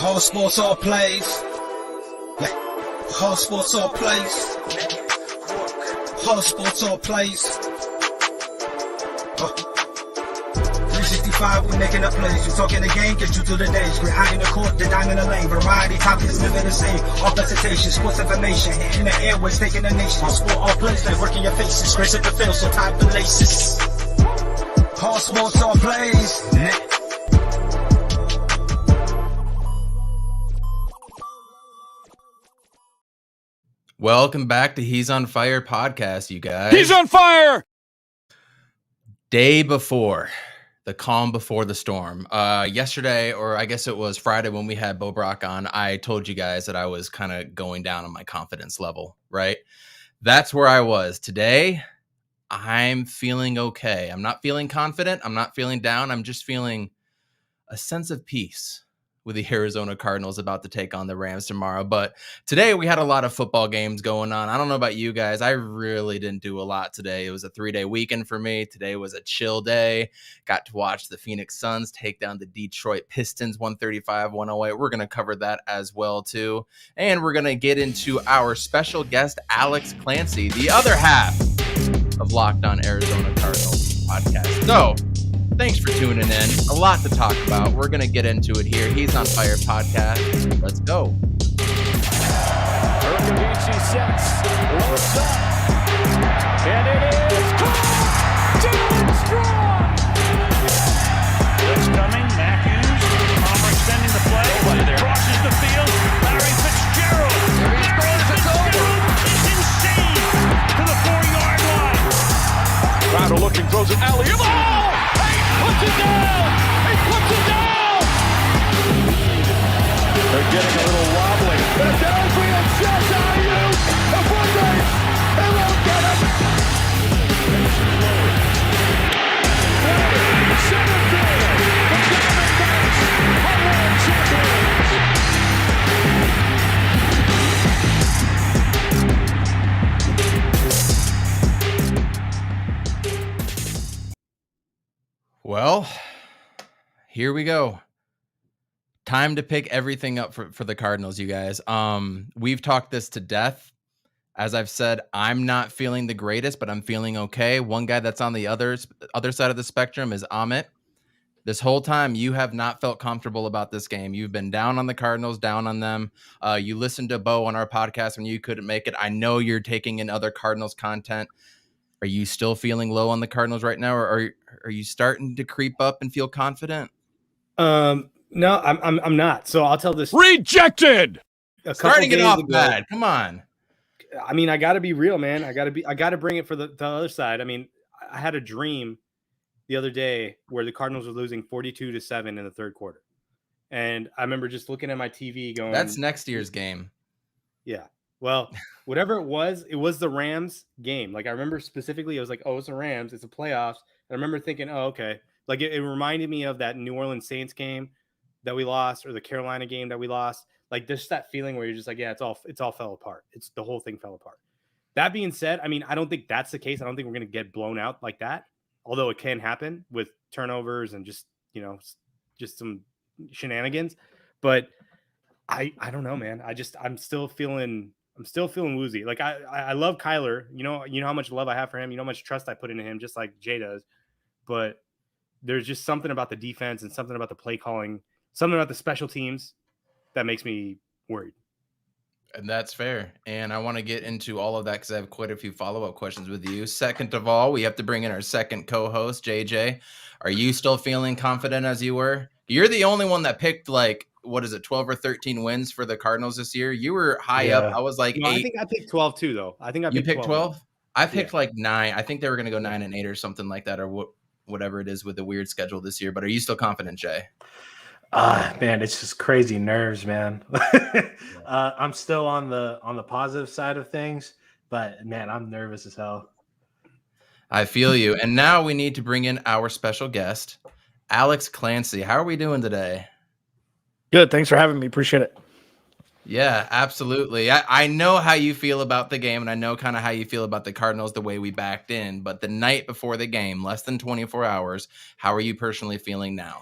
All sports, all plays. Yeah. All sports, all plays. All sports, all plays. 365, we making up plays. You talking the game, get you through the days. We're high in the court, the dime in the lane. Variety topics, living the same. All presentation, sports information. In the airways, taking the nation. All sport, all plays, they working your faces. Grace at the field, so tie the laces. All sports, all plays. Welcome back to He's on Fire podcast, you guys. He's on fire! Day before, the calm before the storm. Yesterday, or I guess it was Friday when we had Bo Brock on, I told you guys that I was kind of going down on my confidence level, right? That's where I was. Today, I'm feeling okay. I'm not feeling confident. I'm not feeling down. I'm just feeling a sense of peace with the Arizona Cardinals about to take on the Rams tomorrow. But today we had a lot of football games going on. I don't know about you guys. I really didn't do a lot today. It was a 3-day weekend for me. Today was a chill day. Got to watch the Phoenix Suns take down the Detroit Pistons 135-108. We're going to cover that as well, too. And we're going to get into our special guest, Alex Clancy, the other half of Locked On Arizona Cardinals podcast. So, thanks for tuning in. A lot to talk about. We're going to get into it here. He's on Fire podcast. Let's go. Urkavici sets. Looks up. And it is caught! Dylan Strong! Blitz coming. Matthews. Palmer extending the play. Crosses the field. Larry Fitzgerald. There he scores. It's over. It's insane to the 4-yard line. Crowder looking. Throws it. Alley. Oh! Puts it down! He puts it down! They're getting a little wobbly. The downfield shot out you! The foot race! They won't get him! Center field! The Diamondbacks are world champions! Well, here we go. Time to pick everything up for the Cardinals, you guys. We've talked this to death. As I've said, I'm not feeling the greatest, but I'm feeling okay. One guy that's on the other side of the spectrum is Amit. This whole time, you have not felt comfortable about this game. You've been down on the Cardinals, down on them. You listened to Bo on our podcast when you couldn't make it. I know you're taking in other Cardinals content. Are you still feeling low on the Cardinals right now, or are you starting to creep up and feel confident? No, I'm not. So I'll tell this. Rejected! Starting it off bad. Come on. I mean, I got to be real, man. I got to bring it for the other side. I mean, I had a dream the other day where the Cardinals were losing 42-7 in the third quarter. And I remember just looking at my TV going, that's next year's game. Yeah. Well, whatever it was the Rams game. Like, I remember specifically, I was like, oh, it's the Rams. It's the playoffs. And I remember thinking, oh, okay. Like, it reminded me of that New Orleans Saints game that we lost, or the Carolina game that we lost. Like, just that feeling where you're just like, yeah, it's all fell apart. The whole thing fell apart. That being said, I mean, I don't think that's the case. I don't think we're going to get blown out like that. Although it can happen with turnovers and just some shenanigans. But I don't know, man. I'm still feeling woozy. Like, I love Kyler. You know how much love I have for him. You know how much trust I put into him, just like Jay does. But there's just something about the defense and something about the play calling, something about the special teams that makes me worried. And that's fair. And I want to get into all of that because I have quite a few follow-up questions with you. Second of all, we have to bring in our second co-host, JJ. Are you still feeling confident as you were? You're the only one that picked, 12 or 13 wins for the Cardinals this year. You were high up. I was like 8. I think I picked 12 too, though. You picked 12? I picked 9. I think they were going to go 9-8 or something like that, or whatever it is with the weird schedule this year. But are you still confident, Jay? Man, it's just crazy nerves, man. I'm still on the positive side of things, but man, I'm nervous as hell. I feel you. And now we need to bring in our special guest, Alex Clancy. How are we doing today? Good. Thanks for having me. Appreciate it. Yeah, absolutely. I know how you feel about the game, and I know kind of how you feel about the Cardinals, the way we backed in. But the night before the game, less than 24 hours, how are you personally feeling now?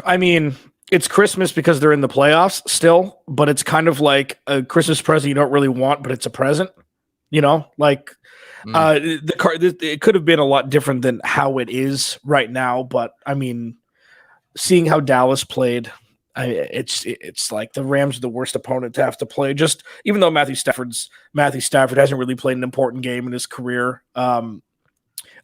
I mean, It's Christmas because they're in the playoffs still, but it's kind of like a Christmas present you don't really want, but it's a present. Like it could have been a lot different than how it is right now. But I mean, seeing how Dallas played, it's like the Rams are the worst opponent to have to play. Just even though Matthew Stafford hasn't really played an important game in his career.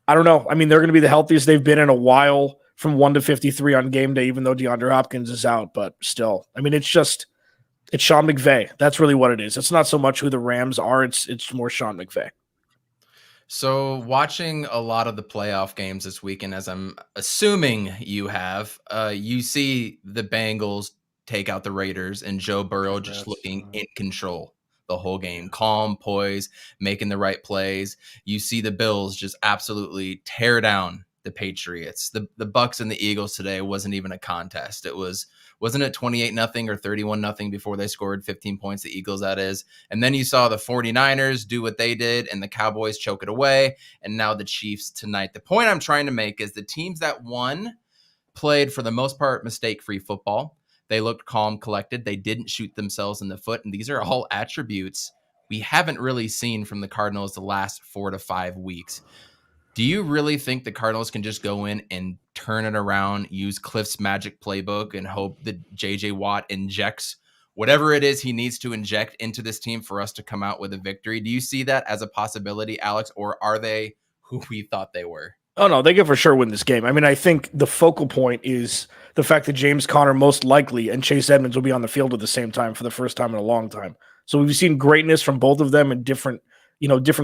I don't know. I mean, they're going to be the healthiest they've been in a while from 1 to 53 on game day, even though DeAndre Hopkins is out. But still, I mean, it's Sean McVay. That's really what it is. It's not so much who the Rams are. It's more Sean McVay. So watching a lot of the playoff games this weekend, as I'm assuming you have, you see the Bengals take out the Raiders and Joe Burrow just looking in control the whole game, calm, poised, making the right plays. You see the Bills just absolutely tear down the Patriots. The Bucks and the Eagles today wasn't even a contest. Wasn't it 28-0 or 31-0 before they scored 15 points, the Eagles, that is. And then you saw the 49ers do what they did and the Cowboys choke it away. And now the Chiefs tonight. The point I'm trying to make is the teams that won played, for the most part, mistake-free football. They looked calm, collected. They didn't shoot themselves in the foot. And these are all attributes we haven't really seen from the Cardinals the last 4 to 5 weeks. Do you really think the Cardinals can just go in and turn it around, use Cliff's magic playbook, and hope that J.J. Watt injects whatever it is he needs to inject into this team for us to come out with a victory? Do you see that as a possibility, Alex, or are they who we thought they were? Oh, no, they can for sure win this game. I mean, I think the focal point is the fact that James Conner most likely and Chase Edmonds will be on the field at the same time for the first time in a long time. So we've seen greatness from both of them in different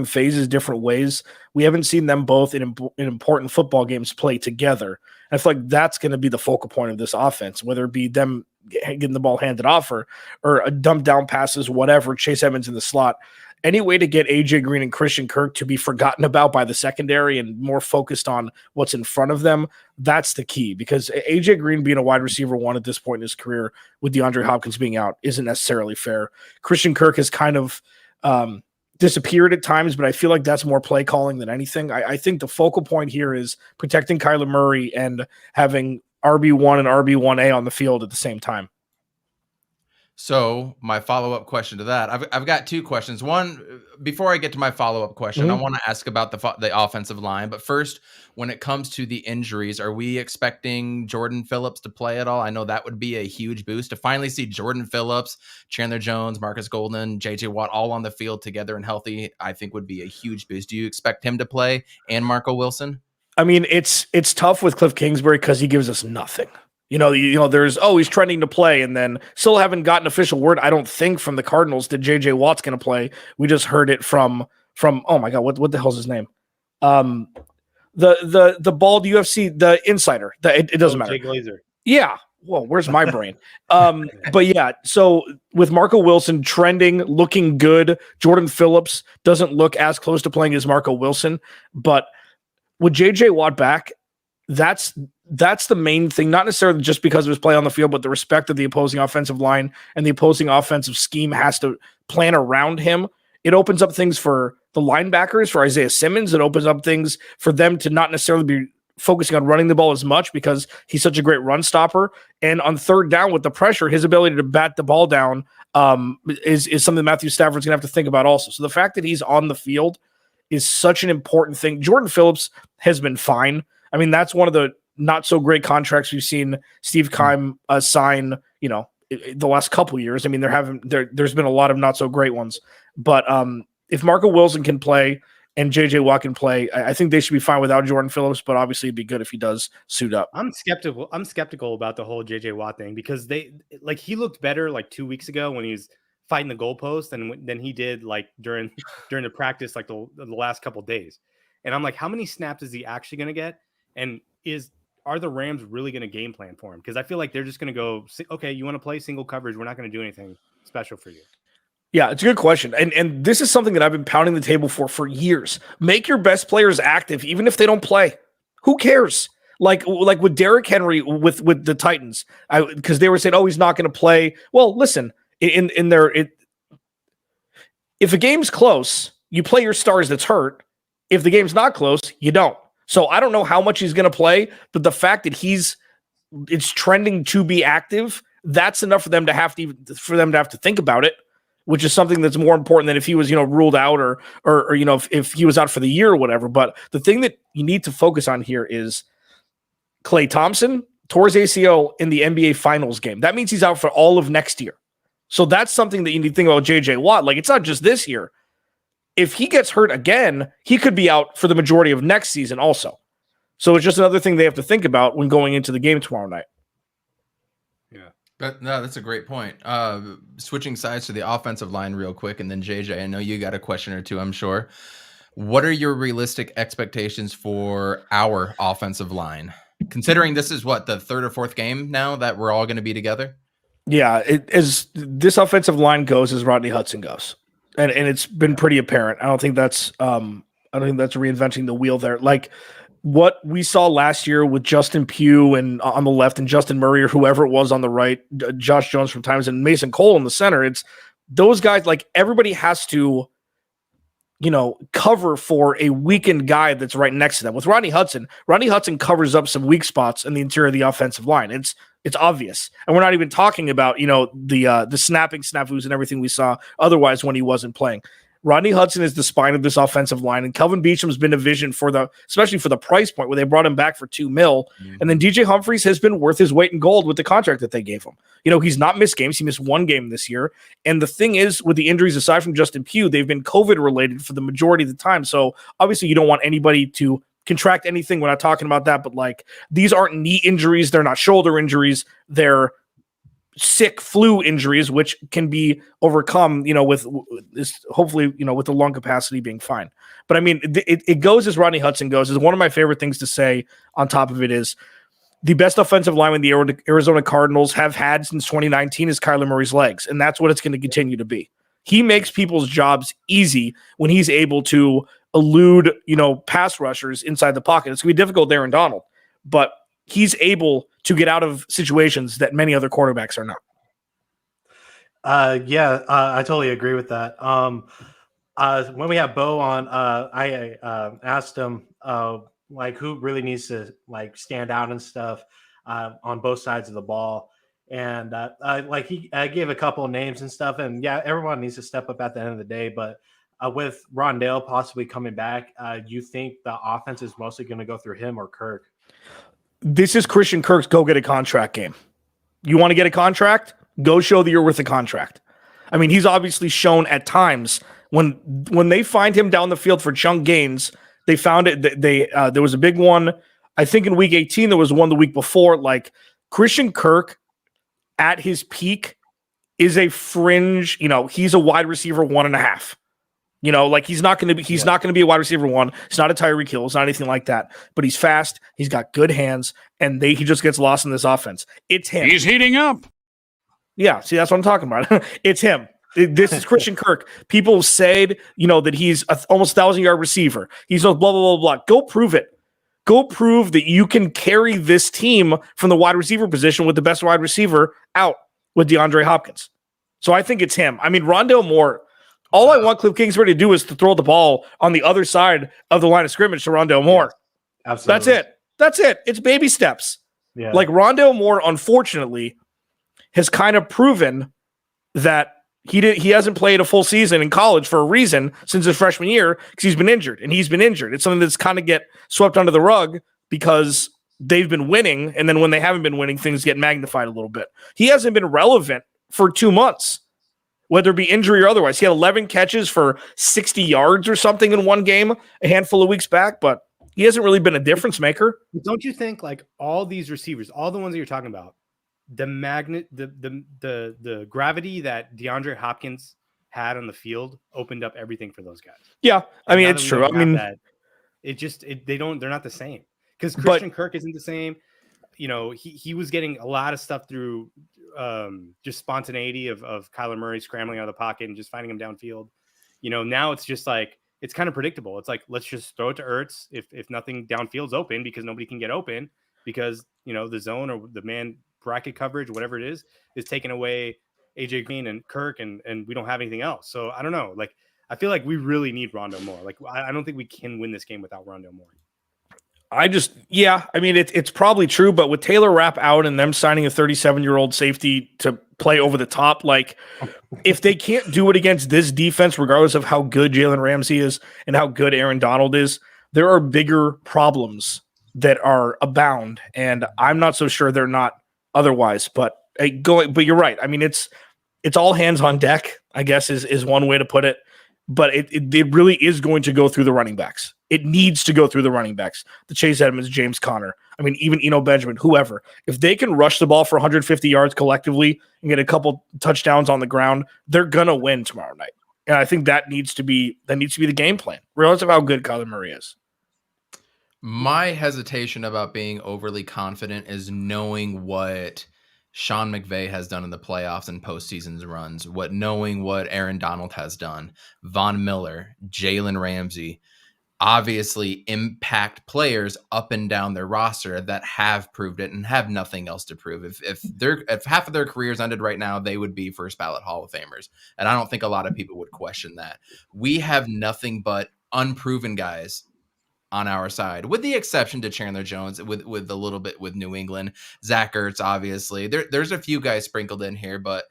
phases, different ways. We haven't seen them both in important football games play together. And I feel like that's going to be the focal point of this offense, whether it be them getting the ball handed off or a dump down passes, whatever, Chase Edmonds in the slot. Any way to get AJ Green and Christian Kirk to be forgotten about by the secondary and more focused on what's in front of them, that's the key. Because AJ Green being a wide receiver 1 at this point in his career with DeAndre Hopkins being out isn't necessarily fair. Christian Kirk has kind of disappeared at times, but I feel like that's more play calling than anything. I think the focal point here is protecting Kyler Murray and having RB1 and RB1A on the field at the same time. So my follow-up question to that, I've got 2 questions. One, before I get to my follow-up question, I want to ask about the offensive line. But first, when it comes to the injuries, are we expecting Jordan Phillips to play at all? I know that would be a huge boost. To finally see Jordan Phillips, Chandler Jones, Marcus Golden, J.J. Watt all on the field together and healthy, I think would be a huge boost. Do you expect him to play and Marco Wilson? I mean, it's tough with Cliff Kingsbury because he gives us nothing. There's, he's trending to play, and then still haven't gotten official word, I don't think, from the Cardinals that J.J. Watt's going to play. We just heard it from oh my God, what the hell's his name? The bald UFC, the insider. It doesn't matter. Jay Glazer. Yeah. Well, where's my brain? But yeah, so with Marco Wilson trending, looking good, Jordan Phillips doesn't look as close to playing as Marco Wilson, but with J.J. Watt back, that's the main thing, not necessarily just because of his play on the field, but the respect of the opposing offensive line and the opposing offensive scheme has to plan around him. It opens up things for the linebackers, for Isaiah Simmons. It opens up things for them to not necessarily be focusing on running the ball as much because he's such a great run stopper. And on third down with the pressure, his ability to bat the ball down is something Matthew Stafford's going to have to think about also. So the fact that he's on the field is such an important thing. Jordan Phillips has been fine. I mean, that's one of the not so great contracts we've seen Steve Keim sign, the last couple years. I mean, there's been a lot of not so great ones, but if Marco Wilson can play and JJ Watt can play, I think they should be fine without Jordan Phillips, but obviously it'd be good if he does suit up. I'm skeptical about the whole JJ Watt thing because he looked better like 2 weeks ago when he was fighting the goalpost than he did like during the practice, like the last couple of days. And I'm like, how many snaps is he actually going to get? And are the Rams really going to game plan for him? Because I feel like they're just going to go, okay, you want to play single coverage? We're not going to do anything special for you. Yeah, it's a good question. And this is something that I've been pounding the table for years. Make your best players active, even if they don't play. Who cares? Like with Derrick Henry with the Titans, because they were saying, oh, he's not going to play. Well, listen, if a game's close, you play your stars that's hurt. If the game's not close, you don't. So I don't know how much he's going to play, but the fact that he's it's trending to be active, that's enough for them to have to think about it, which is something that's more important than if he was, ruled out or if he was out for the year or whatever. But the thing that you need to focus on here is Klay Thompson tore his ACL in the NBA Finals game. That means he's out for all of next year. So that's something that you need to think about JJ Watt. Like, it's not just this year. If he gets hurt again, he could be out for the majority of next season also. So it's just another thing they have to think about when going into the game tomorrow night. Yeah. But no, that's a great point. Switching sides to the offensive line real quick, and then JJ, I know you got a question or two, I'm sure. What are your realistic expectations for our offensive line? Considering this is the third or fourth game now that we're all going to be together? Yeah, as this offensive line goes, as Rodney Hudson goes. And it's been pretty apparent. I don't think that's reinventing the wheel there. Like what we saw last year with Justin Pugh and on the left and Justin Murray or whoever it was on the right, Josh Jones from times and Mason Cole in the center. It's those guys, like everybody has to, cover for a weakened guy that's right next to them. With Rodney Hudson covers up some weak spots in the interior of the offensive line. It's obvious. And we're not even talking about, the snapping snafus and everything we saw otherwise when he wasn't playing. Rodney Hudson is the spine of this offensive line, and Kelvin Beacham's been a vision especially for the price point where they brought him back for $2 million. Mm-hmm. And then DJ Humphries has been worth his weight in gold with the contract that they gave him. He's not missed games. He missed one game this year. And the thing is, with the injuries, aside from Justin Pugh, they've been COVID related for the majority of the time. So obviously you don't want anybody to contract anything. We're not talking about that, but like these aren't knee injuries. They're not shoulder injuries. They're sick flu injuries, which can be overcome, with this, hopefully, with the lung capacity being fine. But I mean, it goes as Rodney Hudson goes. Is one of my favorite things to say on top of it is the best offensive lineman the Arizona Cardinals have had since 2019 is Kyler Murray's legs. And that's what it's going to continue to be. He makes people's jobs easy when he's able to elude, pass rushers inside the pocket. It's going to be difficult there in Donald, but he's able to get out of situations that many other quarterbacks are not. I totally agree with that. When we have Bo on, I asked him who really needs to stand out and stuff on both sides of the ball. And I gave a couple of names and stuff, and everyone needs to step up at the end of the day. But with Rondale possibly coming back, you think the offense is mostly going to go through him or Kirk? This is Christian Kirk's go get a contract game. You want to get a contract? Go show that you're worth a contract. I mean, he's obviously shown at times when they find him down the field for chunk gains, they found it. There was a big one, I think in week 18, there was one the week before. Like Christian Kirk at his peak is a fringe, he's a wide receiver 1.5. He's not going to be a wide receiver 1. It's not a Tyreek Hill. It's not anything like that. But he's fast. He's got good hands, and he just gets lost in this offense. It's him. He's heating up. Yeah, see, that's what I'm talking about. It's him. This is Christian Kirk. People said, that he's almost 1,000-yard receiver. He's a blah, blah, blah, blah. Go prove it. Go prove that you can carry this team from the wide receiver position with the best wide receiver out with DeAndre Hopkins. So I think it's him. I mean, Rondale Moore. All I want Cliff Kingsbury to do is to throw the ball on the other side of the line of scrimmage to Rondale Moore. Absolutely. That's it. It's baby steps. Yeah. Like Rondale Moore, unfortunately, has kind of proven that he hasn't played a full season in college for a reason since his freshman year because he's been injured. It's something that's kind of get swept under the rug because they've been winning, and then when they haven't been winning, things get magnified a little bit. He hasn't been relevant for 2 months. Whether it be injury or otherwise. He had 11 catches for 60 yards or something in one game a handful of weeks back, but he hasn't really been a difference maker. Don't you think all these receivers, all the ones that you're talking about, the gravity that DeAndre Hopkins had on the field opened up everything for those guys? Yeah, I mean, it's true. I mean, they're not the same because Christian Kirk isn't the same. He was getting a lot of stuff through just spontaneity of Kyler Murray scrambling out of the pocket and just finding him downfield. Now it's just it's kind of predictable. It's let's just throw it to Ertz if nothing downfield's open because nobody can get open because, the zone or the man bracket coverage, whatever it is taking away AJ Green and Kirk and we don't have anything else. So I don't know. I feel like we really need Rondale Moore. I don't think we can win this game without Rondale Moore. I mean, it's probably true, but with Taylor Rapp out and them signing a 37-year-old safety to play over the top, like if they can't do it against this defense, regardless of how good Jalen Ramsey is and how good Aaron Donald is, there are bigger problems that are abound. And I'm not so sure they're not otherwise, but you're right. I mean, it's all hands on deck, I guess is one way to put it. But it really is going to go through the running backs. It needs to go through the running backs. The Chase Edmonds, James Conner. I mean, even Eno Benjamin, whoever. If they can rush the ball for 150 yards collectively and get a couple touchdowns on the ground, they're gonna win tomorrow night. And I think that needs to be the game plan, regardless of how good Kyler Murray is. My hesitation about being overly confident is knowing what Sean McVay has done in the playoffs and postseason runs, knowing what Aaron Donald has done, Von Miller, Jalen Ramsey, obviously impact players up and down their roster that have proved it and have nothing else to prove. If half of their careers ended right now, they would be first ballot Hall of Famers. And I don't think a lot of people would question that. We have nothing but unproven guys on our side, with the exception to Chandler Jones, with a little bit with New England, Zach Ertz, obviously. There's a few guys sprinkled in here, but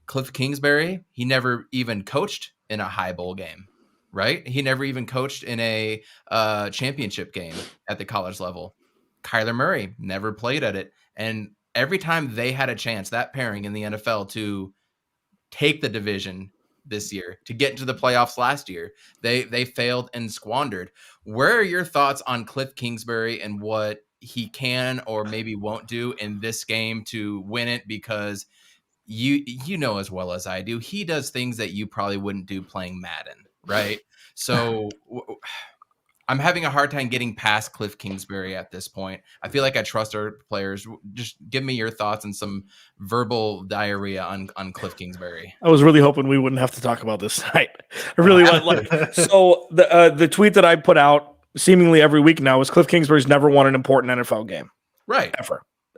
Cliff Kingsbury, he never even coached in a high bowl game, right? He never even coached in a championship game at the college level. Kyler Murray never played at it. And every time they had a chance, that pairing in the NFL, to take the division this year, to get into the playoffs last year, they failed and squandered. Where are your thoughts on Cliff Kingsbury and what he can or maybe won't do in this game to win it? Because you know as well as I do, he does things that you probably wouldn't do playing Madden, right? So I'm having a hard time getting past Cliff Kingsbury at this point. I feel like I trust our players. Just give me your thoughts and some verbal diarrhea on Cliff Kingsbury. I was really hoping we wouldn't have to talk about this tonight. I really want so the tweet that I put out seemingly every week now is Cliff Kingsbury's never won an important NFL game. Right.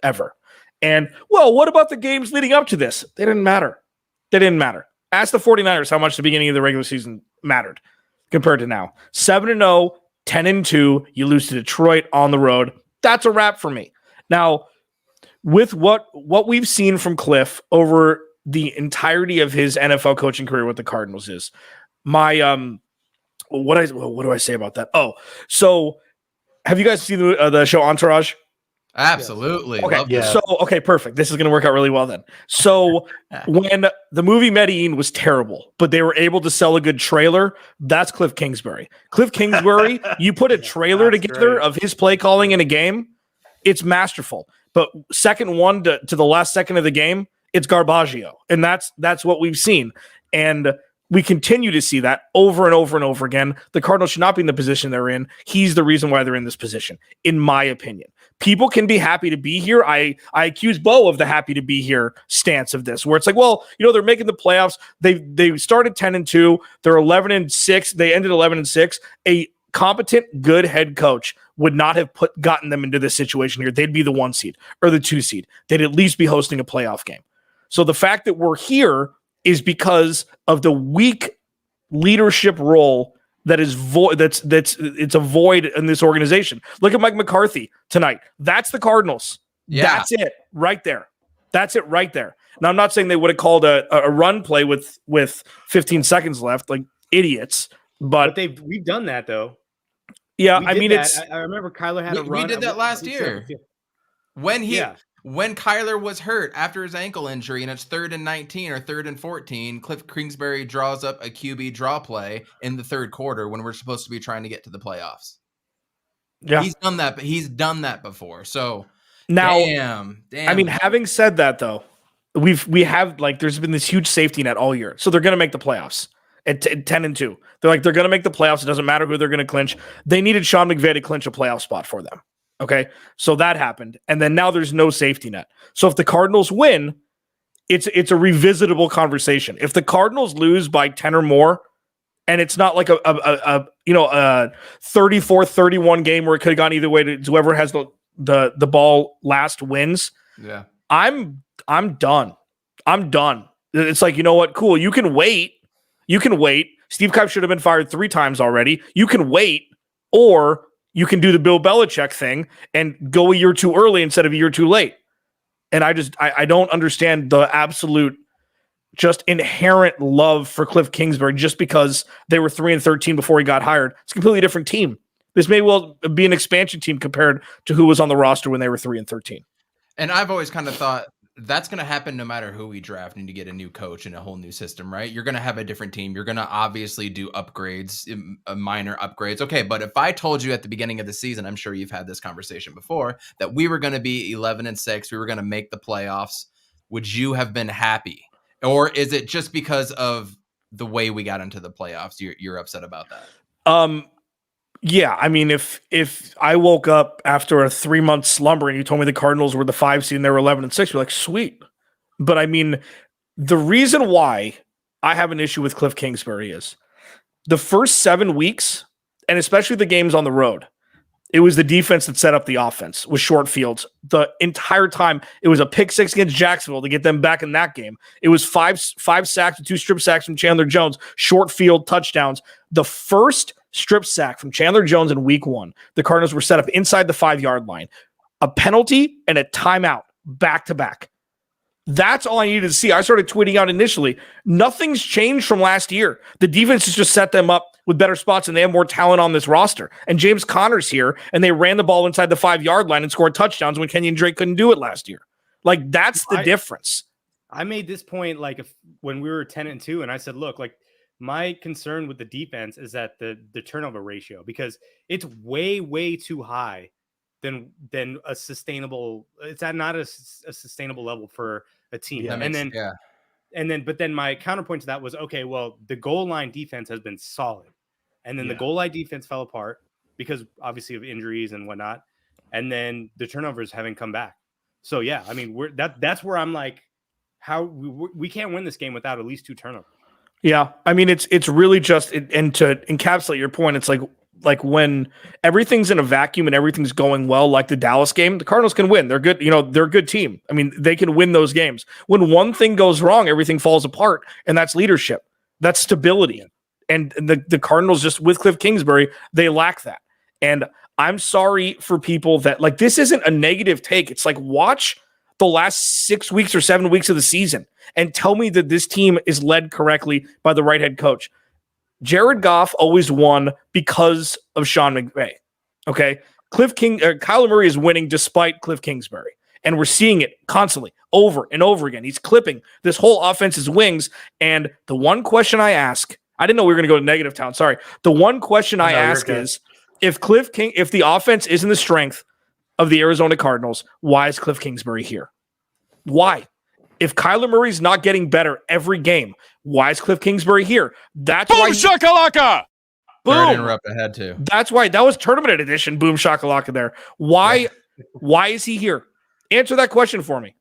Ever. And, well, what about the games leading up to this? They didn't matter. Ask the 49ers how much the beginning of the regular season mattered compared to now. 7-0, 10-2, you lose to Detroit on the road. That's a wrap for me. Now, with what we've seen from Cliff over the entirety of his NFL coaching career with the Cardinals is my what do I say about that? Oh, so have you guys seen the show Entourage? Absolutely. Okay. Yeah. So, okay, perfect. This is going to work out really well then. So when the movie Medellin was terrible, but they were able to sell a good trailer, that's Cliff Kingsbury. Cliff Kingsbury, you put a trailer together of his play calling in a game, it's masterful. But second one to the last second of the game, it's Garbaggio. And that's what we've seen. And we continue to see that over and over and over again. The Cardinals should not be in the position they're in. He's the reason why they're in this position, in my opinion. People can be happy to be here. I accuse Bo of the happy to be here stance of this, where it's like, well, they're making the playoffs. They started 10-2. They're 11-6. They ended 11-6. A competent, good head coach would not have gotten them into this situation here. They'd be the 1 seed or the 2 seed. They'd at least be hosting a playoff game. So the fact that we're here is because of the weak leadership role that is void. It's a void in this organization. Look at Mike McCarthy tonight. That's the Cardinals. Yeah. That's it right there. Now, I'm not saying they would have called a run play with 15 seconds left, like idiots. But we've done that though. Yeah, I mean, I remember Kyler had a run. We did that last year when Kyler was hurt after his ankle injury, and it's 3rd and 19 or 3rd and 14. Cliff Kingsbury draws up a QB draw play in the third quarter when we're supposed to be trying to get to the playoffs. Yeah, he's done that. He's done that before. So now, damn. I mean, having said that, though, we have there's been this huge safety net all year, so they're going to make the playoffs at 10-2. They're going to make the playoffs. It doesn't matter who they're going to clinch. They needed Sean McVay to clinch a playoff spot for them. Okay, so that happened, and then now there's no safety net. So if the Cardinals win, it's a revisitable conversation. If the Cardinals lose by 10 or more, and it's not like a 34-31 game where it could have gone either way to whoever has the ball last wins. Yeah, I'm done. It's like, you know what? Cool. You can wait. Steve Keim should have been fired 3 times already. You can wait, or You can do the Bill Belichick thing and go a year too early instead of a year too late. And I don't understand the absolute just inherent love for Cliff Kingsbury just because they were 3-13 before he got hired. It's a completely different team. This may well be an expansion team compared to who was on the roster when they were 3-13. And I've always kind of thought that's going to happen no matter who we draft and to get a new coach and a whole new system, right? You're going to have a different team. You're going to obviously do upgrades, minor upgrades. Okay, but if I told you at the beginning of the season, I'm sure you've had this conversation before, that we were going to be 11-6, we were going to make the playoffs, would you have been happy? Or is it just because of the way we got into the playoffs you're upset about that? Yeah, I mean, if I woke up after a 3-month slumber and you told me the Cardinals were the 5 seed and they were 11-6, you're like, sweet. But I mean, the reason why I have an issue with Cliff Kingsbury is the first 7 weeks, and especially the games on the road, it was the defense that set up the offense with short fields. The entire time, it was a pick 6 against Jacksonville to get them back in that game. It was five sacks and 2 strip sacks from Chandler Jones, short field touchdowns. The first strip sack from Chandler Jones in week 1, the Cardinals were set up inside the 5-yard line. A penalty and a timeout back to back. That's all I needed to see. I started tweeting out initially. Nothing's changed from last year. The defense has just set them up with better spots, and they have more talent on this roster. And James Conner's here, and they ran the ball inside the 5-yard line and scored touchdowns when Kenyon Drake couldn't do it last year. Like, that's the difference. I made this point when we were 10-2, and I said, look, like, my concern with the defense is that the turnover ratio, because it's way, way too high than a sustainable. It's not a sustainable level for a team. Yeah, but then my counterpoint to that was, okay, well, the goal line defense has been solid, and then the goal line defense fell apart because obviously of injuries and whatnot, and then the turnovers haven't come back. So yeah, I mean, that's where I'm like, how we can't win this game without at least 2 turnovers. Yeah, I mean, it's really just, and to encapsulate your point, it's like when everything's in a vacuum and everything's going well, like the Dallas game, the Cardinals can win. They're good, they're a good team. I mean, they can win those games. When one thing goes wrong, everything falls apart, and that's leadership. That's stability. And the Cardinals, just with Cliff Kingsbury, they lack that. And I'm sorry for people that, like, this isn't a negative take. It's like, watch the last 6 weeks or 7 weeks of the season and tell me that this team is led correctly by the right head coach. Jared Goff always won because of Sean McVay. Okay. Kyler Murray is winning despite Cliff Kingsbury. And we're seeing it constantly over and over again. He's clipping this whole offense's wings. And the one question I ask, I didn't know we were going to go to negative town. Sorry. The one question I ask is, if the offense isn't the strength of the Arizona Cardinals, why is Cliff Kingsbury here? Why? If Kyler Murray's not getting better every game, why is Cliff Kingsbury here? That's boom, why. shakalaka! Boom. Boom. Interrupt. I had to. That's why that was tournament edition. Boom shakalaka there. Why? Why is he here? Answer that question for me.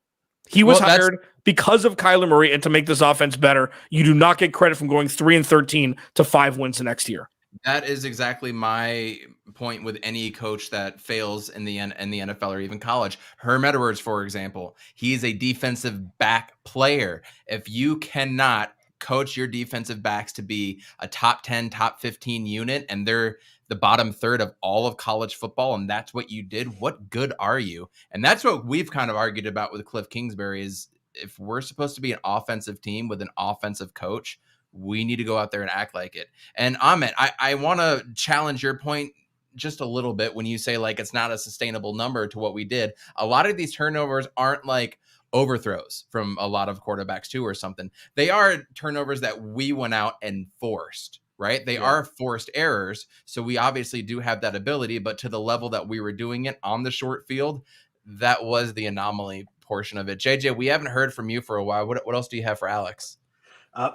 He was hired because of Kyler Murray and to make this offense better. You do not get credit from going 3-13 to 5 wins the next year. That is exactly my point with any coach that fails in the NFL or even college. Herm Edwards, for example, he's a defensive back player. If you cannot coach your defensive backs to be a top 10, top 15 unit, and they're the bottom third of all of college football, and that's what you did, what good are you? And that's what we've kind of argued about with Cliff Kingsbury is if we're supposed to be an offensive team with an offensive coach, we need to go out there and act like it. And Ahmet, I want to challenge your point just a little bit when you say like it's not a sustainable number to what we did. A lot of these turnovers aren't like overthrows from a lot of quarterbacks too or something. They are turnovers that we went out and forced, right? They are forced errors. So we obviously do have that ability, but to the level that we were doing it on the short field, that was the anomaly portion of it. JJ, we haven't heard from you for a while. What else do you have for Alex?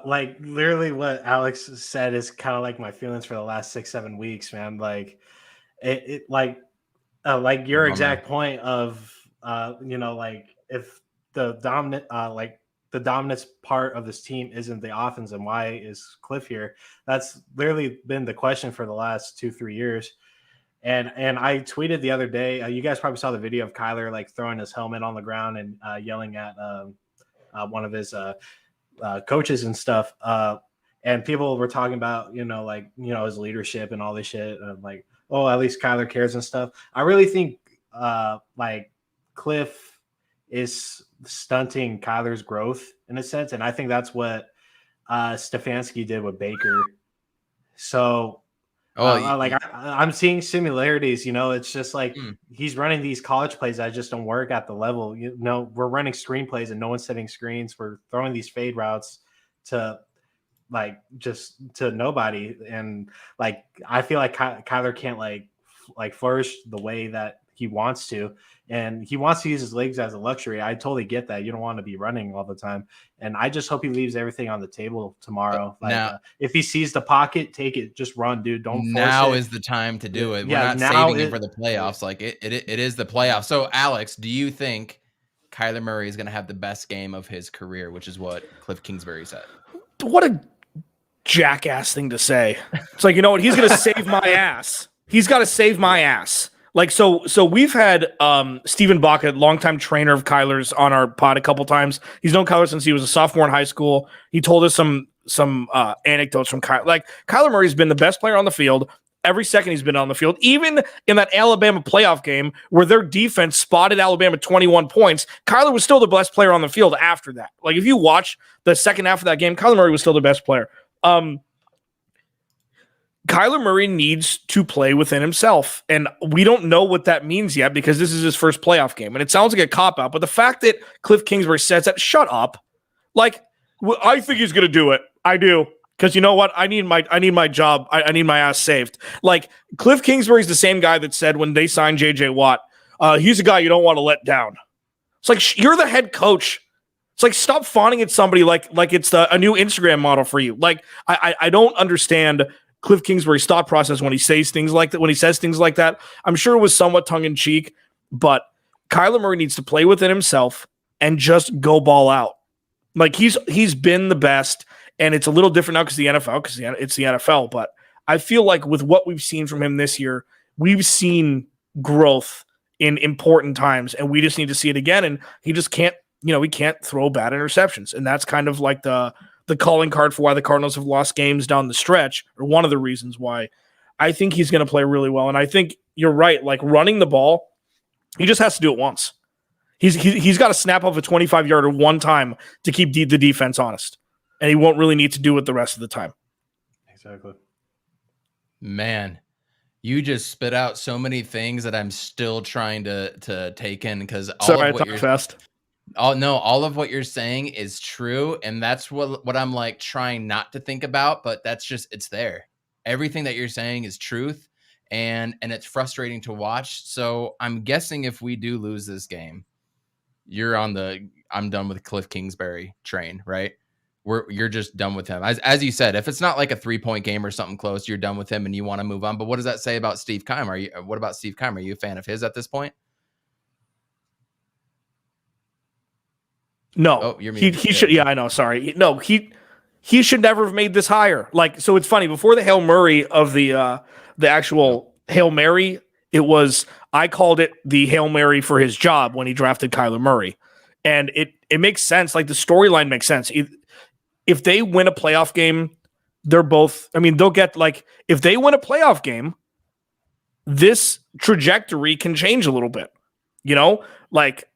Like literally what Alex said is kind of like my feelings for the last 6-7 weeks, man. Like like your exact point of, like if the dominance part of this team isn't the offense, and why is Cliff here? That's literally been the question for the last 2-3 years. And I tweeted the other day, you guys probably saw the video of Kyler like throwing his helmet on the ground and yelling at one of his coaches and stuff. And people were talking about, his leadership and all this shit. And like, oh, at least Kyler cares and stuff. I really think like Cliff is stunting Kyler's growth in a sense, and I think that's what Stefanski did with Baker. So I'm seeing similarities, it's just like he's running these college plays that just don't work at the level. We're running screen plays and no one's setting screens. We're throwing these fade routes to just to nobody. And like, I feel like Kyler can't like flourish the way that he wants to, and he wants to use his legs as a luxury. I totally get that. You don't want to be running all the time. And I just hope he leaves everything on the table tomorrow. If he sees the pocket, take it, just run, dude. Don't force now it. is the time to do it. Yeah, We're not saving it for the playoffs. Like it is the playoffs. So Alex, do you think Kyler Murray is going to have the best game of his career, which is what Cliff Kingsbury said? What a jackass thing to say. It's like, you know what? He's going to save my ass. He's got to save my ass. Like, so we've had Stephen Bach, a longtime trainer of Kyler's, on our pod a couple times. He's known Kyler since he was a sophomore in high school. He told us some anecdotes from Kyler. Like, Kyler Murray's been the best player on the field every second he's been on the field. Even in that Alabama playoff game where their defense spotted Alabama 21 points, Kyler was still the best player on the field after that. Like, if you watch the second half of that game, Kyler Murray was still the best player. Kyler Murray needs to play within himself, and we don't know what that means yet because this is his first playoff game, and it sounds like a cop-out, but the fact that Cliff Kingsbury says that, shut up. Like, I think he's going to do it. I do. Because you know what? I need my job. I need my ass saved. Like, Cliff Kingsbury's the same guy that said when they signed J.J. Watt, he's a guy you don't want to let down. It's like, you're the head coach. It's like, stop fawning at somebody like it's a new Instagram model for you. Like, I don't understand Cliff Kingsbury's thought process when he says things like that. I'm sure it was somewhat tongue in cheek, but Kyler Murray needs to play within himself and just go ball out. Like, he's been the best, and it's a little different now because it's the NFL. But I feel like with what we've seen from him this year, we've seen growth in important times, and we just need to see it again. And he just can't, he can't throw bad interceptions, and that's kind of like the calling card for why the Cardinals have lost games down the stretch, or one of the reasons why. I think he's going to play really well. And I think you're right. Like, running the ball, he just has to do it once. He's got to snap off a 25-yarder one time to keep the defense honest. And he won't really need to do it the rest of the time. Exactly. Man, you just spit out so many things that I'm still trying to take in, because all of what you're saying is true, and that's what I'm like trying not to think about, but that's just, it's there. Everything that you're saying is truth, and it's frustrating to watch. So I'm guessing if we do lose this game, you're on the I'm done with Cliff Kingsbury train, right? You're just done with him. As you said, if it's not like a 3-point game or something close, you're done with him and you want to move on. But what does that say about Steve Keim? What about Steve Keim? Are you a fan of his at this point? No, he should. Yeah, I know. Sorry. No, he should never have made this higher. Like, so it's funny. Before the Hail Murray of the actual Hail Mary, I called it the Hail Mary for his job when he drafted Kyler Murray, and it makes sense. Like, the storyline makes sense. If they win a playoff game, they'll get, like, if they win a playoff game, this trajectory can change a little bit. Like,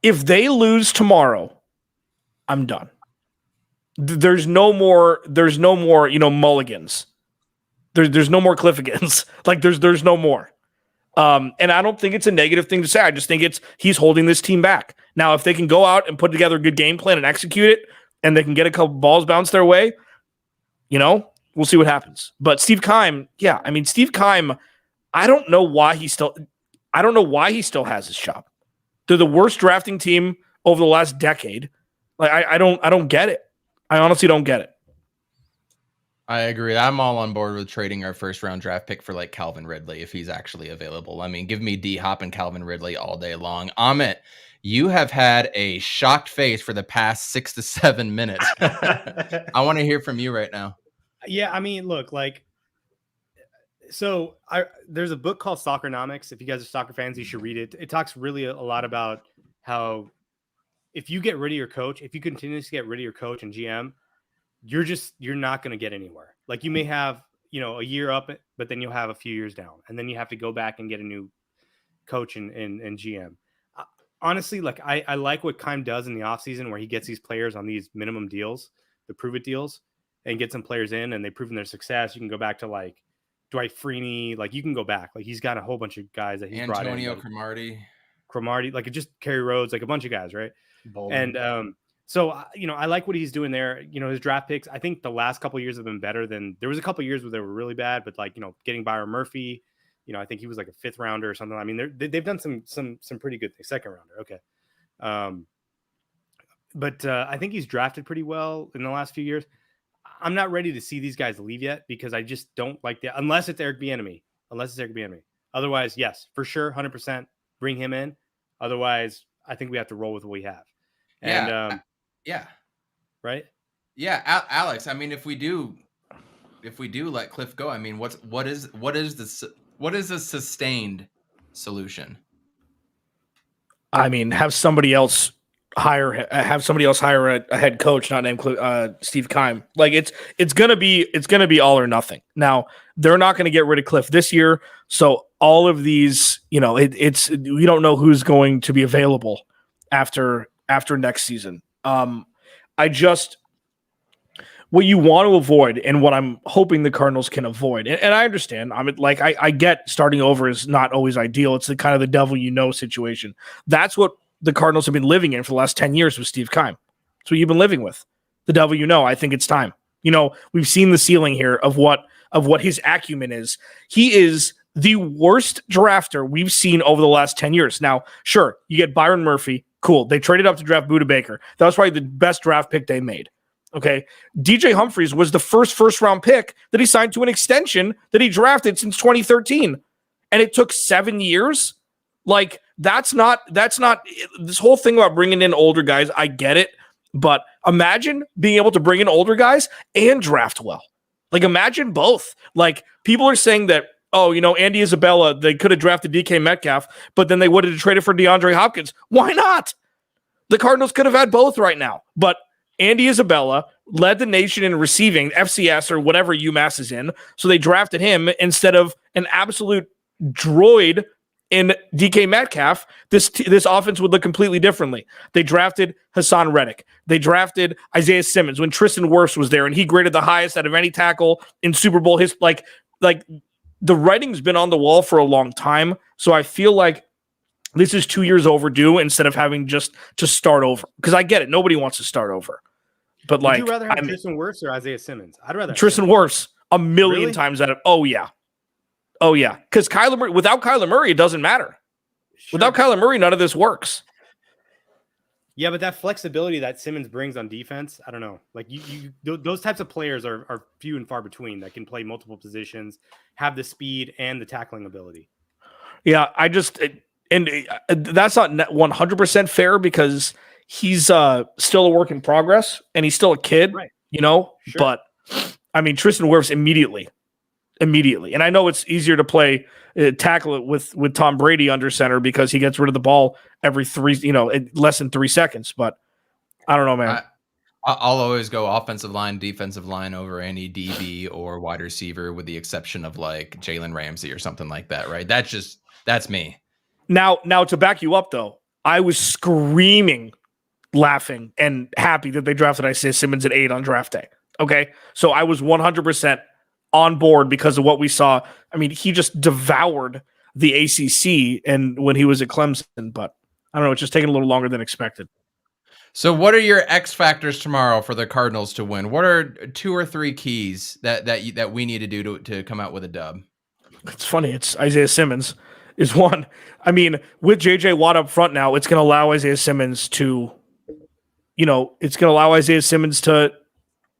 if they lose tomorrow, I'm done. There's no more, mulligans. There's no more Cliffigans. Like, there's no more. And I don't think it's a negative thing to say. I just think he's holding this team back. Now, if they can go out and put together a good game plan and execute it, and they can get a couple balls bounced their way, we'll see what happens. But Steve Keim, Steve Keim, I don't know why he still has his job. They're the worst drafting team over the last decade. Like, I don't get it. I honestly don't get it. I agree. I'm all on board with trading our first round draft pick for, like, Calvin Ridley if he's actually available. I mean, give me D-Hop and Calvin Ridley all day long. Amit, you have had a shocked face for the past 6 to 7 minutes. I want to hear from you right now. Yeah, I mean, look, like, so there's a book called Soccernomics. If you guys are soccer fans, you should read it. It talks really a lot about how if you get rid of your coach, if you continuously get rid of your coach and GM, you're not going to get anywhere. Like, you may have a year up, but then you'll have a few years down, and then you have to go back and get a new coach and GM. Honestly, like I like what Keim does in the offseason where he gets these players on these minimum deals, the prove it deals, and get some players in and they've proven their success. You can go back to like Dwight Freeney, like you can go back. Like he's got a whole bunch of guys that he's brought in. Antonio like, Cromartie, like just Kerry Rhodes, like a bunch of guys, right? Bowling. And so I like what he's doing there. His draft picks, I think the last couple of years have been better than there was a couple of years where they were really bad, but like getting Byron Murphy, I think he was like a 5th rounder or something. I mean, they've done some pretty good things. 2nd rounder, okay. But I think he's drafted pretty well in the last few years. I'm not ready to see these guys leave yet because I just don't like that unless it's Eric Bieniemy. Otherwise, yes, for sure, 100% bring him in. Otherwise, I think we have to roll with what we have. And yeah, right. Yeah, Alex. I mean, if we do let Cliff go, I mean, what is the sustained solution? I mean, have somebody else hire a head coach, not named Steve Keim. Like it's gonna be all or nothing. Now they're not gonna get rid of Cliff this year, so all of these, we don't know who's going to be available after next season. What you want to avoid and what I'm hoping the Cardinals can avoid, and I understand, I get starting over is not always ideal. It's the kind of the devil situation. That's what the Cardinals have been living in for the last 10 years with Steve Keim. That's what you've been living with. The devil I think it's time. We've seen the ceiling here of what his acumen is. He is the worst drafter we've seen over the last 10 years. Now, sure, you get Byron Murphy. Cool. They traded up to draft Budda Baker. That was probably the best draft pick they made. Okay. DJ Humphries was the first round pick that he signed to an extension that he drafted since 2013. And it took 7 years. Like that's not this whole thing about bringing in older guys. I get it. But imagine being able to bring in older guys and draft well. Like imagine both. Like people are saying that, Andy Isabella, they could have drafted DK Metcalf, but then they would have traded for DeAndre Hopkins. Why not? The Cardinals could have had both right now. But Andy Isabella led the nation in receiving FCS or whatever UMass is in. So they drafted him instead of an absolute droid in DK Metcalf. This offense would look completely differently. They drafted Hassan Reddick. They drafted Isaiah Simmons when Tristan Wirfs was there, and he graded the highest out of any tackle in Super Bowl. Like the writing's been on the wall for a long time. So I feel like this is 2 years overdue instead of having just to start over. Because I get it. Nobody wants to start over. But would you rather have Tristan Wirfs or Isaiah Simmons? I'd rather Tristan Wirfs a million times out of. Oh yeah. Because without Kyler Murray, it doesn't matter. Sure. Without Kyler Murray, none of this works. Yeah, but that flexibility that Simmons brings on defense, I don't know. Like those types of players are few and far between that can play multiple positions, have the speed and the tackling ability. Yeah, that's not 100% fair because he's still a work in progress and he's still a kid, right? Sure. But I mean, Tristan Wirfs immediately. And I know it's easier to play tackle it with Tom Brady under center because he gets rid of the ball every less than 3 seconds. But I don't know, man. I'll always go offensive line, defensive line over any DB or wide receiver, with the exception of like Jalen Ramsey or something like that, right? That's me. Now to back you up though, I was screaming, laughing, and happy that they drafted Isaiah Simmons at 8 on draft day. Okay, so I was 100% on board because of what we saw. I mean, he just devoured the ACC and when he was at Clemson, but I don't know, it's just taking a little longer than expected. So what are your X factors tomorrow for the Cardinals to win? What are 2 or 3 keys that we need to do to come out with a dub? It's funny. It's Isaiah Simmons is one. I mean, with JJ Watt up front now, it's going to allow Isaiah Simmons to,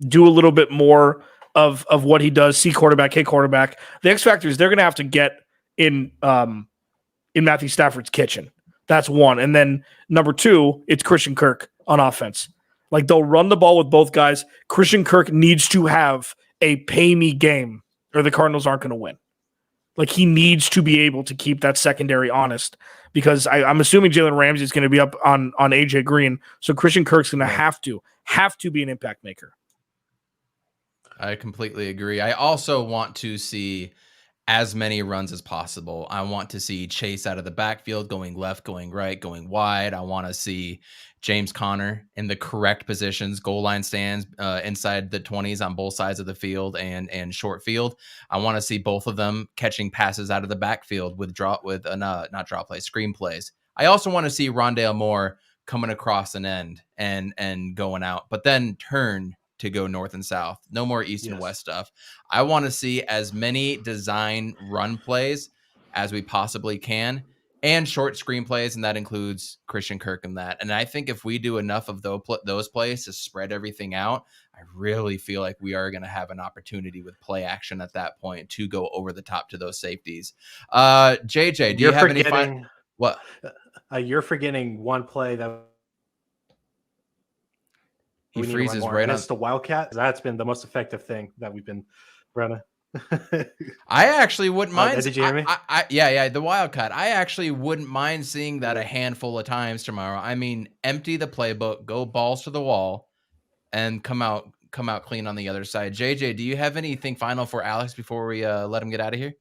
do a little bit more of what he does, C quarterback, K quarterback. The X factor is they're going to have to get in Matthew Stafford's kitchen. That's one. And then number 2, it's Christian Kirk on offense. Like they'll run the ball with both guys. Christian Kirk needs to have a pay me game or the Cardinals aren't going to win. Like he needs to be able to keep that secondary honest because I'm assuming Jalen Ramsey is going to be up on AJ Green. So Christian Kirk's going to have to be an impact maker. I completely agree. I also want to see as many runs as possible. I want to see Chase out of the backfield, going left, going right, going wide. I want to see James Conner in the correct positions, goal line stands, inside the 20s on both sides of the field and short field. I want to see both of them catching passes out of the backfield with not draw plays, screen plays. I also want to see Rondale Moore coming across an end and going out, but then turn to go north and south. No more east and west stuff. I want to see as many design run plays as we possibly can and short screenplays, and that includes Christian Kirk and that. And I think if we do enough of those plays to spread everything out, I really feel like we are going to have an opportunity with play action at that point to go over the top to those safeties. JJ, do you have any what? You're forgetting one play that he freezes right on. It's the Wildcat. That's been the most effective thing that we've been running. I actually wouldn't mind. Did you hear me? Yeah, the Wildcat. I actually wouldn't mind seeing that a handful of times tomorrow. I mean, empty the playbook, go balls to the wall, and come out clean on the other side. JJ, do you have anything final for Alex before we let him get out of here?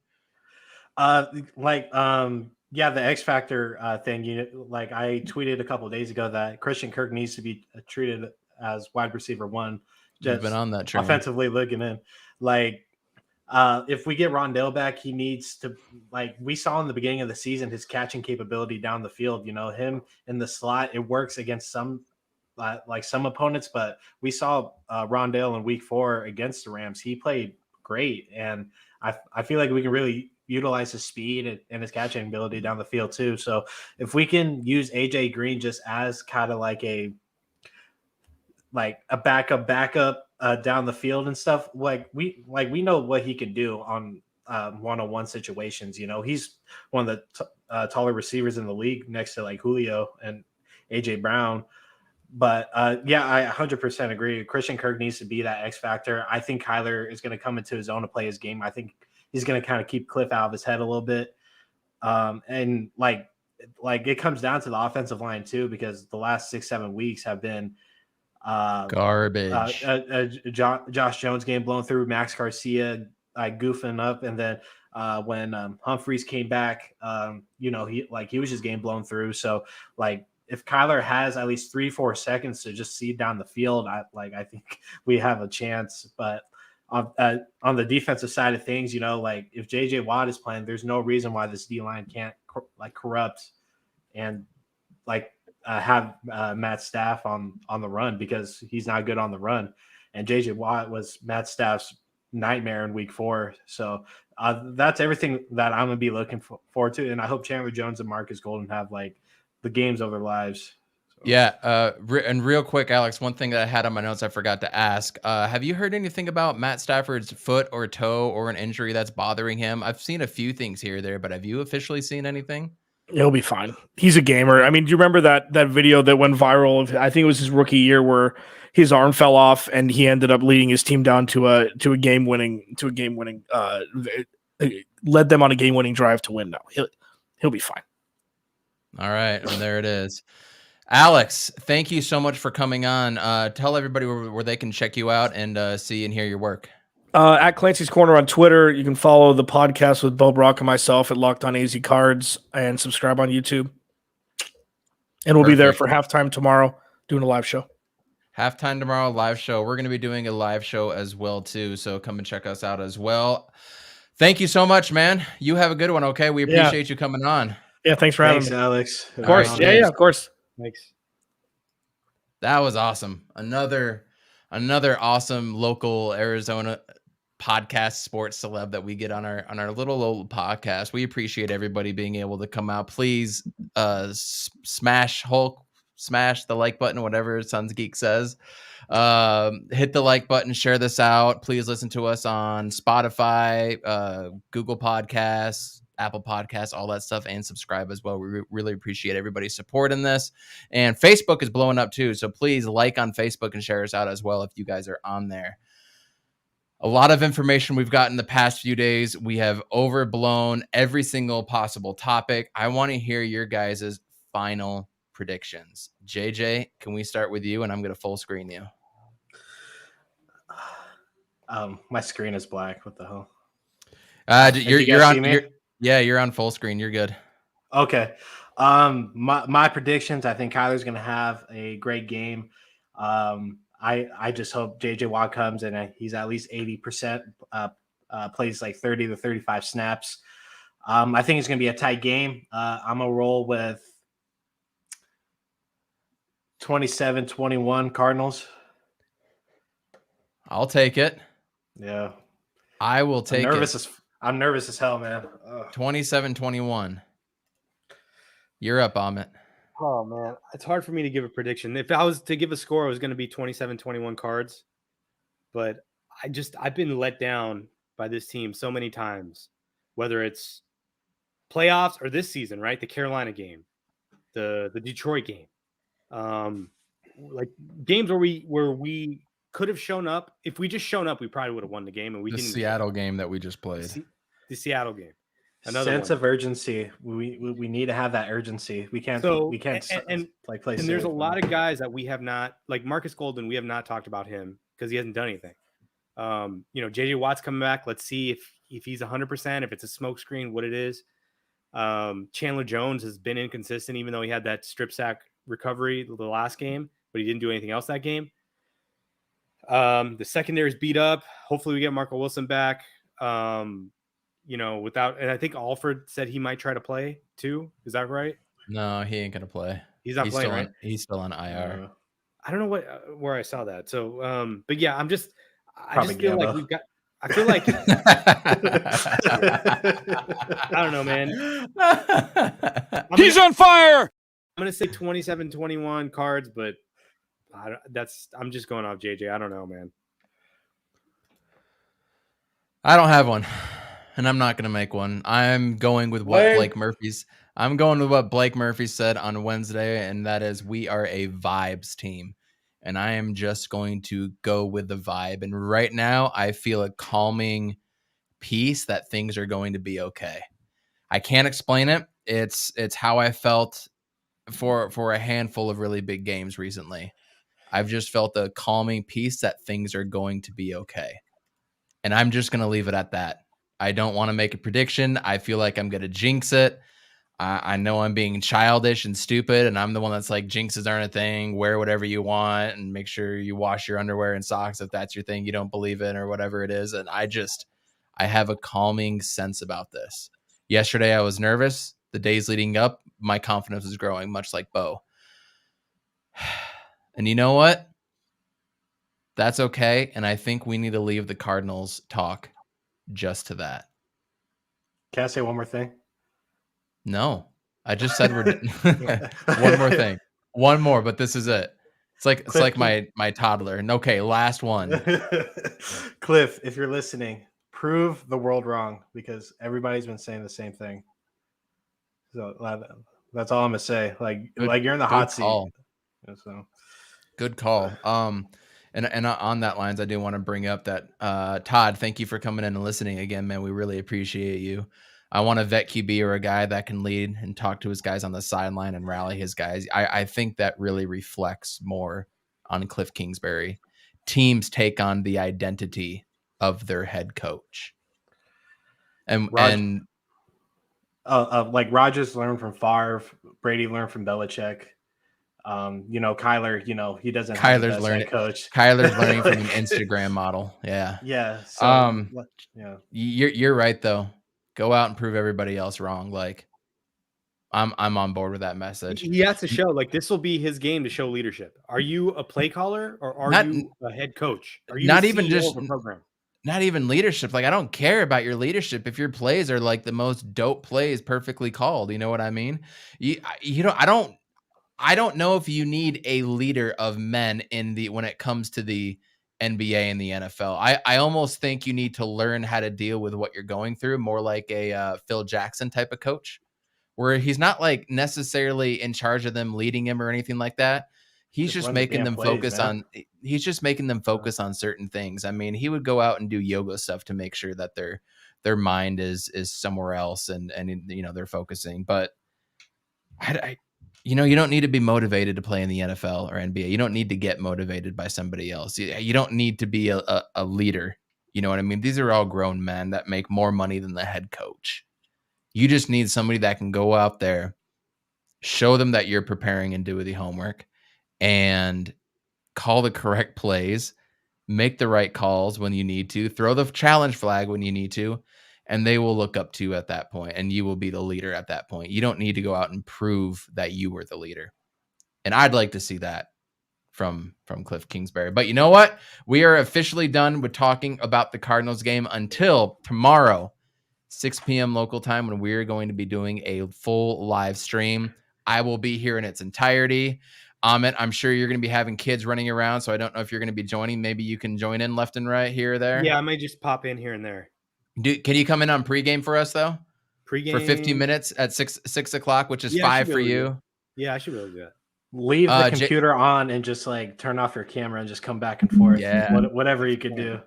Yeah, the X Factor thing. Like I tweeted a couple of days ago that Christian Kirk needs to be treated as wide receiver one. Just been on that train. Offensively looking in. Like, if we get Rondale back, he needs to, like we saw in the beginning of the season, his catching capability down the field. Him in the slot, it works against some opponents, but we saw Rondale in week 4 against the Rams. He played great, and I feel like we can really utilize his speed and his catching ability down the field too. So if we can use AJ Green just as kind of like a backup down the field and stuff, we know what he can do on one-on-one situations. He's one of the taller receivers in the league next to like Julio and AJ Brown. But yeah, I 100% agree. Christian Kirk needs to be that X factor. I think Kyler is going to come into his own to play his game. I think he's going to kind of keep Cliff out of his head a little bit. And like it comes down to the offensive line too, because the last 6-7 weeks have been garbage. Josh Jones getting blown through, Max Garcia goofing up, and then when Humphreys came back, he was just getting blown through. So if Kyler has at least 3-4 seconds to just see down the field, I think we have a chance. But on the defensive side of things, if JJ Watt is playing, there's no reason why this D line can't corrupt and have Matt Staff on the run, because he's not good on the run. And JJ Watt was Matt Staff's nightmare in week 4. So that's everything that I'm going to be looking forward to. And I hope Chandler Jones and Marcus Golden have the games of their lives. So. Yeah. And real quick, Alex, one thing that I had on my notes I forgot to ask. Have you heard anything about Matt Stafford's foot or toe or an injury that's bothering him? I've seen a few things here or there, but have you officially seen anything? He'll be fine. He's a gamer. I mean, do you remember that video that went viral? I think it was his rookie year where his arm fell off and he ended up leading his team down to a game winning led them on a game winning drive to win. No, he'll be fine. All right, and there it is. Alex, thank you so much for coming on. Tell everybody where they can check you out and see and hear your work. At Clancy's Corner on Twitter. You can follow the podcast with Bo Brock and myself at Locked On AZ Cards, and subscribe on YouTube. And we'll be there for halftime tomorrow doing a live show. Halftime tomorrow, live show. We're going to be doing a live show as well, too, so come and check us out as well. Thank you so much, man. You have a good one, okay? We appreciate you coming on. Yeah, thanks for having me. Alex. Of course. Yeah, of course. Thanks. That was awesome. Another awesome local Arizona podcast sports celeb that we get on our little old podcast. We appreciate everybody being able to come out. Please smash the like button, whatever Sons Geek says. Hit the like button, share this out. Please listen to us on Spotify, Google Podcasts, Apple Podcasts, all that stuff, and subscribe as well. We really appreciate everybody's support in this. And Facebook is blowing up too, so please like on Facebook and share us out as well if you guys are on there. A lot of information we've gotten the past few days. We have overblown every single possible topic. I want to hear your guys' final predictions. JJ, can we start with you? And I'm going to full screen you. My screen is black. What the hell? You're on full screen. You're good. Okay. My predictions, I think Kyler's going to have a great game. I just hope JJ Watt comes and he's at least 80%, plays like 30 to 35 snaps. I think it's going to be a tight game. I'm going to roll with 27-21 Cardinals. I'll take it. Yeah. I will take it. I'm nervous as hell, man. 27-21. You're up, Amit. Oh, man. It's hard for me to give a prediction. If I was to give a score, it was going to be 27-21 Cards. But I've been let down by this team so many times, whether it's playoffs or this season, right? The Carolina game, the Detroit game. Like games where we could have shown up. If we just shown up, we probably would have won the game. And we the didn't. Seattle game that we just played. The Seattle game. Another sense of urgency. We need to have that urgency. We can't play. And there's a lot of guys that we have not, like Marcus Golden. We have not talked about him because he hasn't done anything. JJ Watt's coming back. Let's see if he's 100%. If it's a smoke screen, what it is. Chandler Jones has been inconsistent, even though he had that strip sack recovery the last game, but he didn't do anything else that game. The secondary is beat up. Hopefully, we get Marco Wilson back. And I think Alford said he might try to play too. Is that right? No, he ain't gonna play. He's not playing, right? He's still on IR. I don't know where I saw that. So, but yeah, I just feel like we've got. I feel like I don't know, man. He's on fire. I'm gonna say 27-21 Cards, but I'm just going off JJ. I don't know, man. I don't have one, and I'm not going to make one. I'm going with what Blake Murphy said on Wednesday, and that is we are a vibes team, and I am just going to go with the vibe. And right now, I feel a calming peace that things are going to be okay. I can't explain it. It's how I felt for a handful of really big games recently. I've just felt a calming peace that things are going to be okay. And I'm just going to leave it at that. I don't want to make a prediction. I feel like I'm going to jinx it. I know I'm being childish and stupid, and I'm the one that's like, jinxes aren't a thing. Wear whatever you want and make sure you wash your underwear and socks if that's your thing you don't believe in or whatever it is. And I have a calming sense about this. Yesterday, I was nervous. The days leading up, my confidence was growing, much like Bo. And you know what? That's okay. And I think we need to leave the Cardinals talk just to that. Can I say one more thing? No, I just said we're one more thing. One more, but this is it. It's like my toddler. And okay, last one. Cliff, if you're listening, prove the world wrong because everybody's been saying the same thing. So that's all I'm gonna say. Like you're in the hot seat. So good call. And on that lines, I do want to bring up that Todd, thank you for coming in and listening again, man. We really appreciate you. I want a vet QB or a guy that can lead and talk to his guys on the sideline and rally his guys. I think that really reflects more on Cliff Kingsbury. Teams take on the identity of their head coach. Like Rodgers learned from Favre, Brady learned from Belichick. Kyler, he doesn't have the best head coach. Kyler's learning from an Instagram model. Yeah. Yeah. So, You're right though. Go out and prove everybody else wrong. Like I'm on board with that message. He has to show, like, this will be his game to show leadership. Are you a play caller or are you a head coach? Are you not the even CEO just of a program? Not even leadership. Like, I don't care about your leadership if your plays are like the most dope plays perfectly called. You know what I mean? I don't know if you need a leader of men when it comes to the NBA and the NFL. I almost think you need to learn how to deal with what you're going through, more like a Phil Jackson type of coach, where he's not like necessarily in charge of them, leading him or anything like that. He's just making them focus on. He's just making them focus on certain things. I mean, he would go out and do yoga stuff to make sure that their mind is somewhere else and they're focusing. But you don't need to be motivated to play in the NFL or NBA. You don't need to get motivated by somebody else. You don't need to be a leader You know what I mean? These are all grown men that make more money than the head coach. You just need somebody that can go out there, show them that you're preparing and do the homework, and call the correct plays, make the right calls when you need to, throw the challenge flag when you need to, and they will look up to you at that point, and you will be the leader at that point. You don't need to go out and prove that you were the leader. And I'd like to see that from Cliff Kingsbury. But you know what? We are officially done with talking about the Cardinals game until tomorrow, 6 p.m. local time, when we're going to be doing a full live stream. I will be here in its entirety. Amit, I'm sure you're going to be having kids running around, so I don't know if you're going to be joining. Maybe you can join in left and right here or there. Yeah, I may just pop in here and there. Can you come in on pregame for us, though? Pregame For 15 minutes at 6 o'clock, which is 5 for you. Yeah, I should really do that. Leave the computer on and just like turn off your camera and just come back and forth. Yeah. Whatever you could do.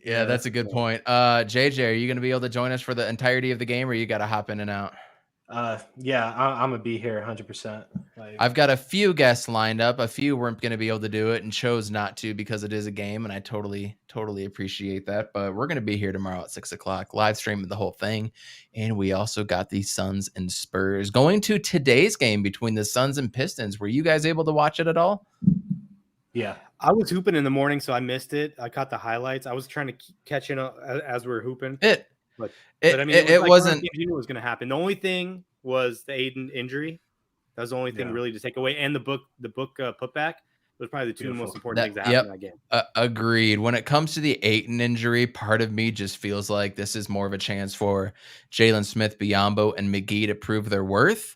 Yeah, that's a good point. JJ, are you going to be able to join us for the entirety of the game, or you got to hop in and out? Yeah, I'm gonna be here 100%. I've got a few guests lined up. A few weren't going to be able to do it and chose not to because it is a game, and I totally appreciate that. But we're going to be here tomorrow at 6 o'clock, live streaming the whole thing. And we also got the Suns and Spurs going to today's game between the Suns and Pistons. Were you guys able to watch it at all? Yeah, I was hooping in the morning, so I missed it. I caught the highlights. I was trying to catch in as we were hooping. But I mean, it wasn't. You knew it was going to happen. The only thing was the Aiden injury. That was the only thing really to take away. And the book putback was probably the two most important things that happened in that game. Agreed. When it comes to the Aiden injury, part of me just feels like this is more of a chance for Jalen Smith, Biyombo, and McGee to prove their worth,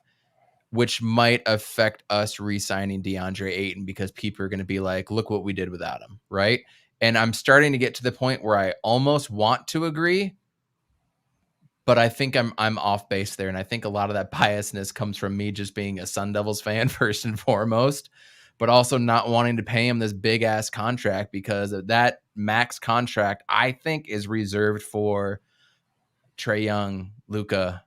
which might affect us re-signing DeAndre Ayton because people are going to be like, look what we did without him, right? And I'm starting to get to the point where I almost want to agree, but I think I'm off base there. And I think a lot of that biasness comes from me just being a Sun Devils fan first and foremost, but also not wanting to pay him this big ass contract because of that max contract, I think is reserved for Trae Young, Luka,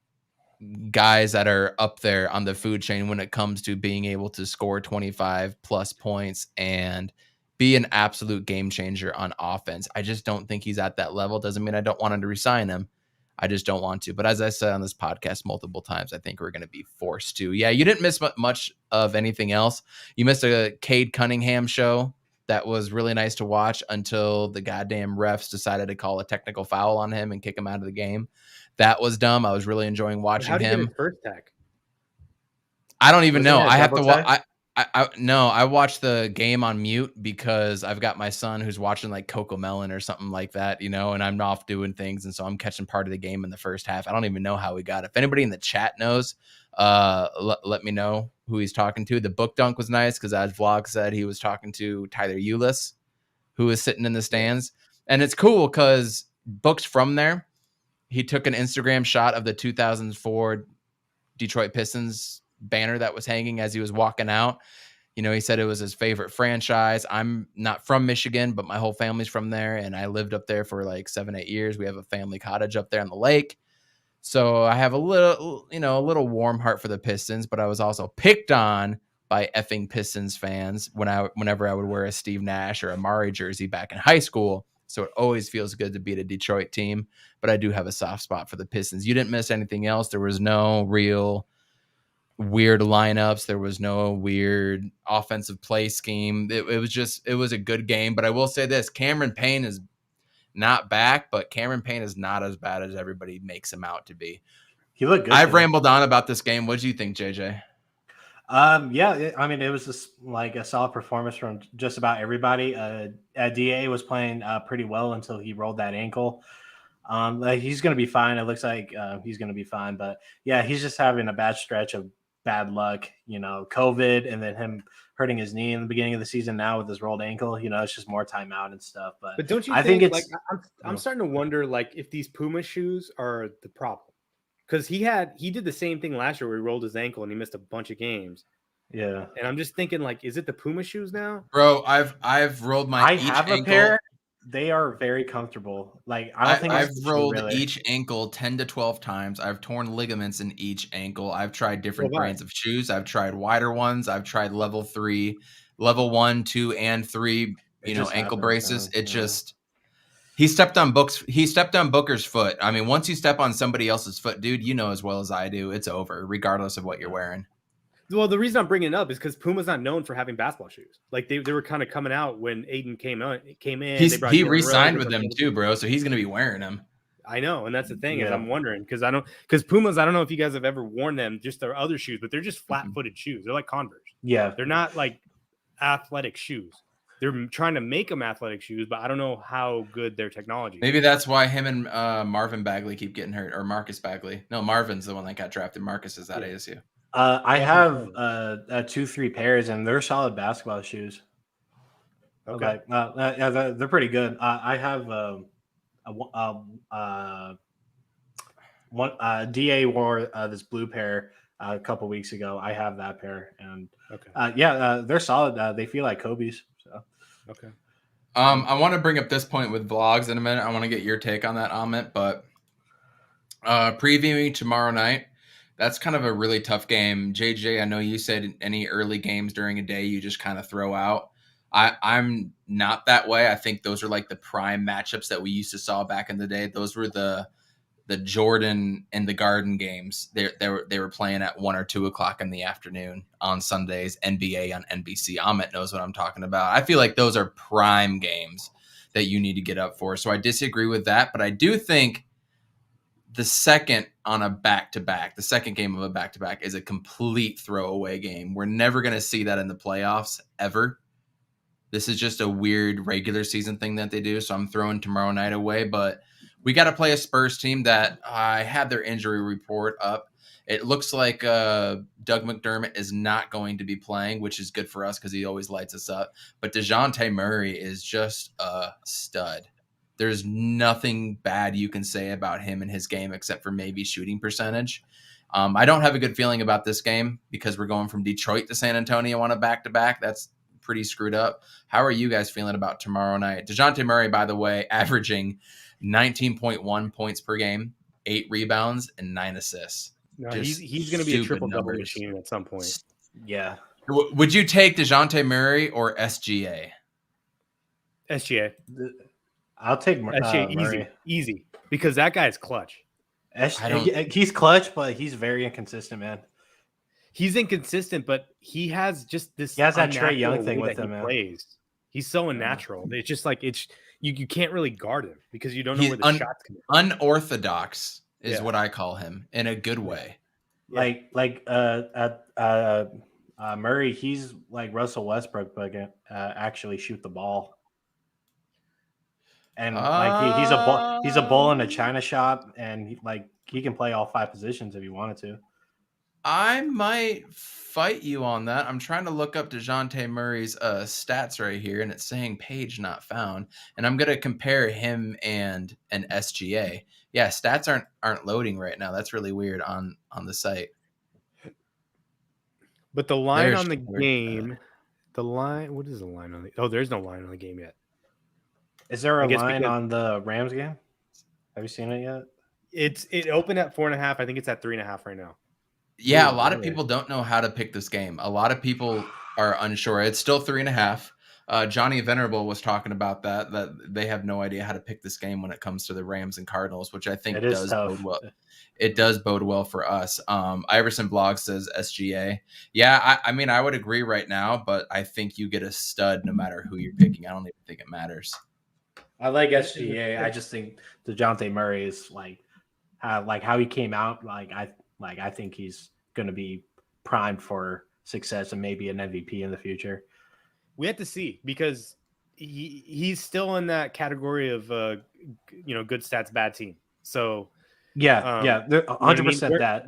guys that are up there on the food chain when it comes to being able to score 25 plus points and be an absolute game changer on offense. I just don't think he's at that level. Doesn't mean I don't want him to resign him. I just don't want to. But as I said on this podcast multiple times, I think we're going to be forced to. Yeah, you didn't miss much of anything else. You missed a Cade Cunningham show that was really nice to watch until the goddamn refs decided to call a technical foul on him and kick him out of the game. That was dumb. I was really enjoying watching him. Get his first tech? I don't even know. I have to watch. I watched the game on mute because I've got my son who's watching like Coco Melon or something like that, you know, and I'm off doing things. And so I'm catching part of the game in the first half. I don't even know how we got it. If anybody in the chat knows, let me know who he's talking to. The book dunk was nice because as Vlog said, he was talking to Tyler Ulis, who was sitting in the stands. And it's cool because Book's from there. He took an Instagram shot of the 2004 Detroit Pistons banner that was hanging as he was walking out. You know, he said it was his favorite franchise. I'm not from Michigan, but my whole family's from there. And I lived up there for like 7-8 years. We have a family cottage up there on the lake. So I have a little warm heart for the Pistons, but I was also picked on by effing Pistons fans whenever I would wear a Steve Nash or a Murray jersey back in high school. So it always feels good to beat a Detroit team, but I do have a soft spot for the Pistons. You didn't miss anything else. There was no real weird lineups. There was no weird offensive play scheme. It was a good game, but I will say this, Cameron Payne is not back, but Cameron Payne is not as bad as everybody makes him out to be. He looked good. I've rambled on about this game. What do you think, JJ? Yeah, I mean, it was just like a solid performance from just about everybody. DA was playing pretty well until he rolled that ankle. Like he's going to be fine. It looks like he's going to be fine, but yeah, he's just having a bad stretch of bad luck, you know, COVID, and then him hurting his knee in the beginning of the season now with his rolled ankle. You know, it's just more time out and stuff. But don't you I think it's like I'm starting to wonder like if these Puma shoes are the problem. Because he did the same thing last year where he rolled his ankle and he missed a bunch of games. Yeah. And I'm just thinking, like, is it the Puma shoes now? Bro, I've rolled my I have a pair. They are very comfortable. Like I've rolled each ankle 10 to 12 times. I've torn ligaments in each ankle. I've tried different brands of shoes. I've tried wider ones. I've tried level 1, 2, and 3, ankle braces. He stepped on Booker's foot. I mean, once you step on somebody else's foot, dude, you know as well as I do, it's over, regardless of what you're wearing. Well, the reason I'm bringing it up is because Puma's not known for having basketball shoes. Like they were kind of coming out when Aiden came in. He re-signed with them too, bro. So he's going to be wearing them. I know, and that's the thing is I'm wondering because Pumas, I don't know if you guys have ever worn them, just their other shoes, but they're just flat-footed shoes. They're like Converse. Yeah, they're not like athletic shoes. They're trying to make them athletic shoes, but I don't know how good their technology. Maybe that's why him and Marvin Bagley keep getting hurt, or Marcus Bagley. No, Marvin's the one that got drafted. Marcus is at ASU. I have 2-3 pairs, and they're solid basketball shoes. Okay, yeah, they're pretty good. I have one. Da wore this blue pair a couple weeks ago. I have that pair, and they're solid. They feel like Kobe's. So okay. I want to bring up this point with vlogs in a minute. I want to get your take on that, Amit, but previewing tomorrow night. That's kind of a really tough game. JJ, I know you said any early games during a day you just kind of throw out. I'm not that way. I think those are like the prime matchups that we used to saw back in the day. Those were the Jordan and the Garden games. They were playing at 1 or 2 o'clock in the afternoon on Sundays, NBA on NBC. Amit knows what I'm talking about. I feel like those are prime games that you need to get up for. So I disagree with that, but I do think the second on a back-to-back, the second game of a back-to-back is a complete throwaway game. We're never going to see that in the playoffs ever. This is just a weird regular season thing that they do. So I'm throwing tomorrow night away, but we got to play a Spurs team that I had their injury report up. It looks like Doug McDermott is not going to be playing, which is good for us because he always lights us up. But DeJounte Murray is just a stud. There's nothing bad you can say about him and his game except for maybe shooting percentage. I don't have a good feeling about this game because we're going from Detroit to San Antonio on a back-to-back. That's pretty screwed up. How are you guys feeling about tomorrow night? DeJounte Murray, by the way, averaging 19.1 points per game, 8 rebounds, and 9 assists. No, he's going to be a triple-double machine at some point. Yeah. Would you take DeJounte Murray or SGA? SGA. I'll take SGA easy, because that guy's clutch. He's clutch, but he's very inconsistent, man. He's inconsistent, but he has just this. He has that Trae Young thing with him, man. Plays. He's so unnatural. It's just like you can't really guard him because you don't know where the shots come in. Unorthodox is what I call him in a good way. Murray, he's like Russell Westbrook, but actually shoot the ball. And he's a bull in a china shop, and he can play all 5 positions if he wanted to. I might fight you on that. I'm trying to look up DeJounte Murray's stats right here, and it's saying page not found. And I'm gonna compare him and an SGA. Yeah, stats aren't loading right now. That's really weird on the site. But the line on the game, what is the line on the? Oh, there's no line on the game yet. Is there a line on the Rams game? Have you seen it yet? It opened at 4.5. I think it's at 3.5 right now. Yeah, a lot of people don't know how to pick this game. A lot of people are unsure. It's still 3.5. Johnny Venerable was talking about that they have no idea how to pick this game when it comes to the Rams and Cardinals, which I think does bode well. It does bode well for us. Iverson Blog says SGA. Yeah, I mean, I would agree right now, but I think you get a stud no matter who you're picking. I don't even think it matters. I like SGA. I just think DeJounte Murray is how he came out. I think he's going to be primed for success and maybe an MVP in the future. We have to see because he's still in that category of good stats, bad team. So they're 100% that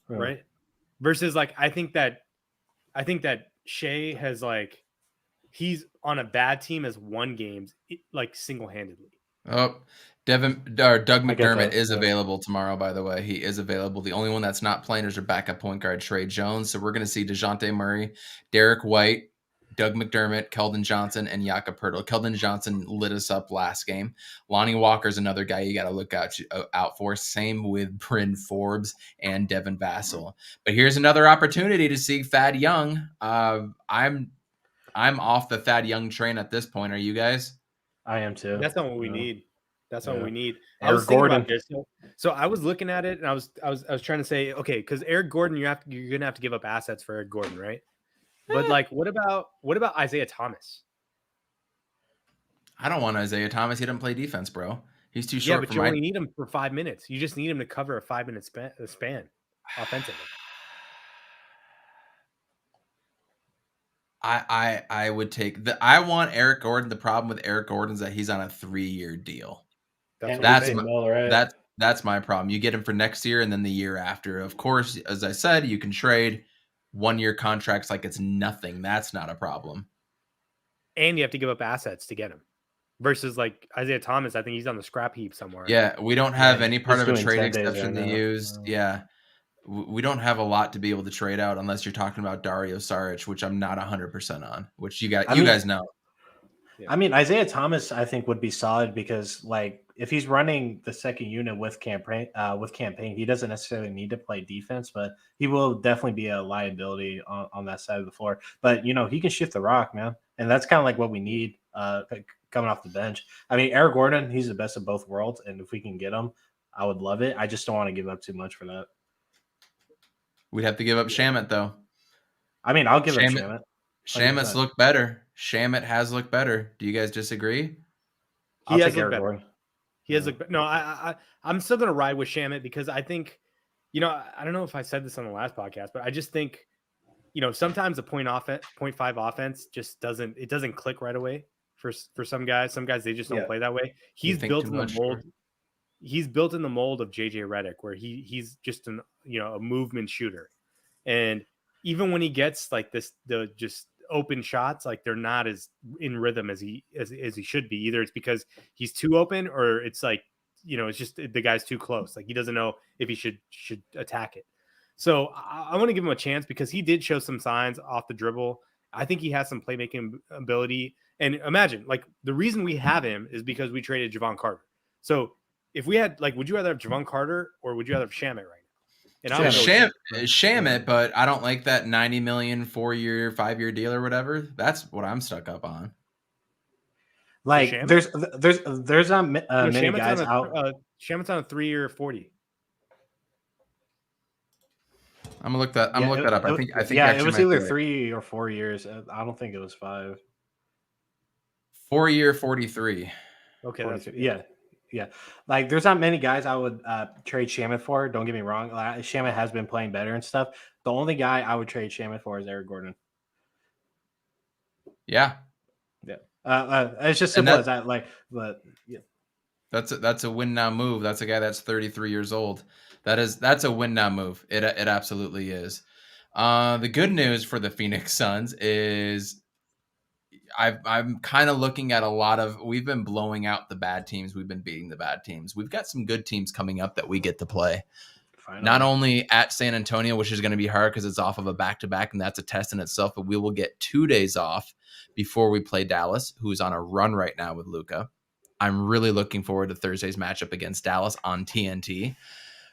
right. Versus I think that Shea has he's on a bad team has won games single-handedly. Oh, Doug McDermott is available tomorrow, by the way. He is available. The only one that's not playing is our backup point guard, Trey Jones. So we're going to see DeJounte Murray, Derek White, Doug McDermott, Keldon Johnson, and Jakob Poeltl. Keldon Johnson lit us up last game. Lonnie Walker's another guy you got to look out for. Same with Bryn Forbes and Devin Vassell. But here's another opportunity to see Thad Young. I'm off the Thad Young train at this point. Are you guys? I am too. That's not what we need. That's what we need. I Eric was thinking Gordon. about this. So I was looking at it, and I was trying to say, okay, because Eric Gordon, you're gonna have to give up assets for Eric Gordon, right? But like, what about Isaiah Thomas? I don't want Isaiah Thomas. He doesn't play defense, bro. He's too Yeah, short but for you my. only need him for 5 minutes. You just need him to cover a 5-minute span offensively. I would take the. I want Eric Gordon. The problem with Eric Gordon is that he's on a 3-year deal. That's my problem. You get him for next year and then the year after. Of course, as I said, you can trade 1-year contracts like it's nothing. That's not a problem. And you have to give up assets to get him. Versus like Isaiah Thomas, I think he's on the scrap heap somewhere. Yeah, we don't have any part of a doing trade 10 days exception right to now. use. Yeah. We don't have a lot to be able to trade out unless you're talking about Dario Saric, which I'm not 100% on, which you guys know. Yeah. I mean, Isaiah Thomas, I think, would be solid because, like, if he's running the second unit with campaign, he doesn't necessarily need to play defense, but he will definitely be a liability on that side of the floor. But he can shift the rock, man, and that's kind of like what we need coming off the bench. I mean, Eric Gordon, he's the best of both worlds, and if we can get him, I would love it. I just don't want to give up too much for that. We'd have to give up Shamet, though. I mean, I'll give him Shamet. Shamet's looked better. Shamet has looked better. Do you guys disagree? I'll take Eric Gordon. He has looked. No, I'm still gonna ride with Shamet because I think, I don't know if I said this on the last podcast, but I just think, sometimes the 0.5 offense just doesn't click right away for some guys. Some guys, they just don't play that way. He's built in the mold. He's built in the mold of JJ Redick, where he's just a movement shooter, and even when he gets like the just open shots, like they're not as in rhythm as he should be. Either it's because he's too open, or it's like it's just the guy's too close. Like he doesn't know if he should attack it. So I want to give him a chance because he did show some signs off the dribble. I think he has some playmaking ability. And imagine, like, the reason we have him is because we traded Javon Carter. So if we had, like, would you rather have Javon Carter or would you rather have Shamet right now? And Shamet, but I don't like that $90 million 4-year, 5-year deal or whatever. That's what I'm stuck up on. Like, there's many guys out. Shamet's on a 3-year 40. I'm gonna look that up. I think it was either 3 or 4 years. I don't think it was 5. 4-year 43. Okay, that's yeah. Like, there's not many guys I would trade Shamet for. Don't get me wrong. Shamet has been playing better and stuff. The only guy I would trade Shamet for is Eric Gordon. Yeah. It's just simple as that. Like, but yeah. That's a win now move. That's a guy that's 33 years old. That's a win now move. It absolutely is. The good news for the Phoenix Suns is I'm kind of looking at we've been blowing out the bad teams. We've been beating the bad teams. We've got some good teams coming up that we get to play. Finally. Not only at San Antonio, which is going to be hard because it's off of a back-to-back, and that's a test in itself, but we will get 2 days off before we play Dallas, who's on a run right now with Luka. I'm really looking forward to Thursday's matchup against Dallas on TNT.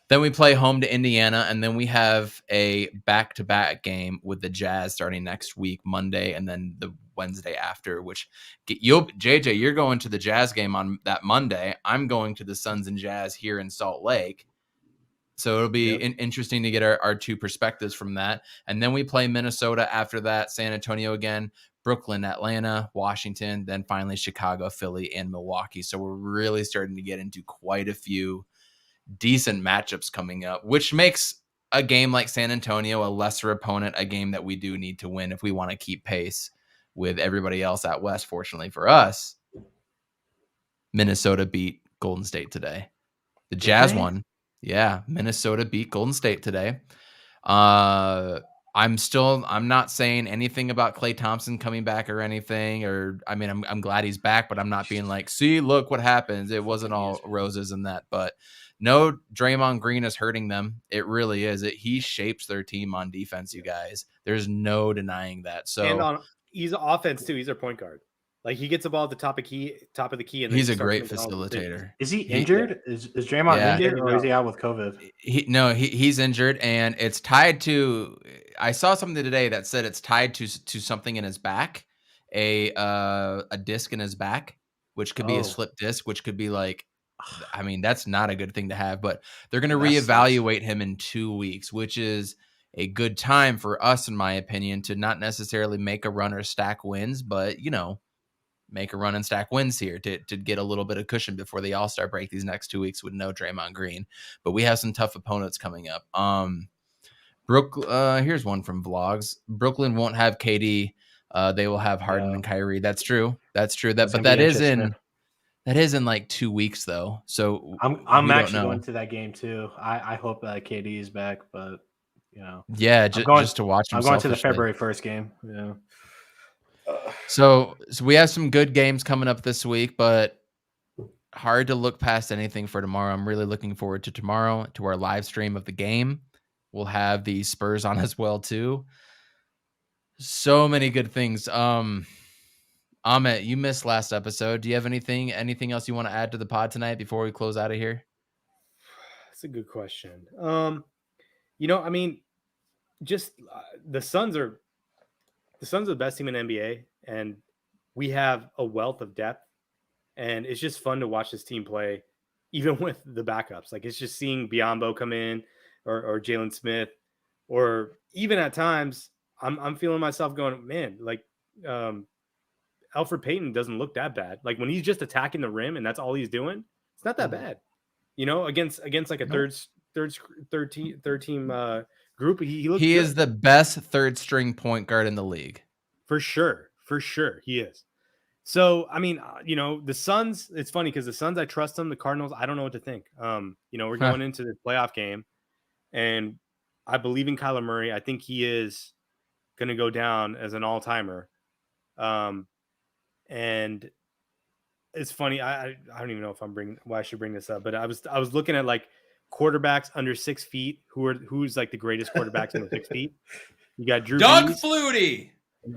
Then we play home to Indiana, and then we have a back-to-back game with the Jazz starting next week, Monday, and then the Wednesday after, which JJ, you're going to the Jazz game on that Monday. I'm going to the Suns and Jazz here in Salt Lake. So it'll be interesting to get our two perspectives from that. And then we play Minnesota after that, San Antonio again, Brooklyn, Atlanta, Washington, then finally Chicago, Philly, and Milwaukee. So we're really starting to get into quite a few decent matchups coming up, which makes a game like San Antonio a lesser opponent, a game that we do need to win if we want to keep pace with everybody else out west. Fortunately for us, Minnesota beat Golden State today. The Jazz won. Yeah, Minnesota beat Golden State today. I'm not saying anything about Klay Thompson coming back or anything, I'm glad he's back, but I'm not being like, see, look what happens. It wasn't all roses and that, but no, Draymond Green is hurting them. It really is. He shapes their team on defense, you guys. There's no denying that. So he's offense too. He's their point guard. Like, he gets the ball at the top of the key, and he's a great facilitator. Is he injured? Is Draymond injured, or is he out with COVID? He's injured, and it's tied to. I saw something today that said it's tied to something in his back, a disc in his back, which could be a slip disc, which could be like I mean, that's not a good thing to have, but they're going to That sucks. reevaluate him in 2 weeks, which is a good time for us, in my opinion, to not necessarily make a run or stack wins, but, make a run and stack wins here to get a little bit of cushion before the All-Star break these next 2 weeks with no Draymond Green. But we have some tough opponents coming up. Here's one from Vlogs. Brooklyn won't have KD. They will have Harden and Kyrie. That's true. But that is in like 2 weeks though. So I'm actually going to that game too. I hope KD is back, but yeah, just to watch him. I'm going to the February 1st game. Yeah. So we have some good games coming up this week, but hard to look past anything for tomorrow. I'm really looking forward to tomorrow, to our live stream of the game. We'll have the Spurs on as well too. So many good things. Amit, you missed last episode. Do you have anything else you want to add to the pod tonight before we close out of here? That's a good question. I mean, just the Suns are the best team in NBA, and we have a wealth of depth, and it's just fun to watch this team play, even with the backups. Like, it's just seeing Biyombo come in or Jalen Smith, or even at times I'm feeling myself going, man, like Alfred Payton doesn't look that bad. Like, when he's just attacking the rim and that's all he's doing, it's not that bad. Against like a third team group, he looks. He good. is the best third string point guard in the league. For sure, he is. So, I mean, the Suns, it's funny because the Suns, I trust them. The Cardinals, I don't know what to think. We're going into the playoff game, and I believe in Kyler Murray. I think he is going to go down as an all-timer. And it's funny. I don't even know if why I should bring this up, but I was looking at like quarterbacks under 6 feet who's like the greatest quarterbacks under 6 feet. You got Drew Doug Brees. Flutie. You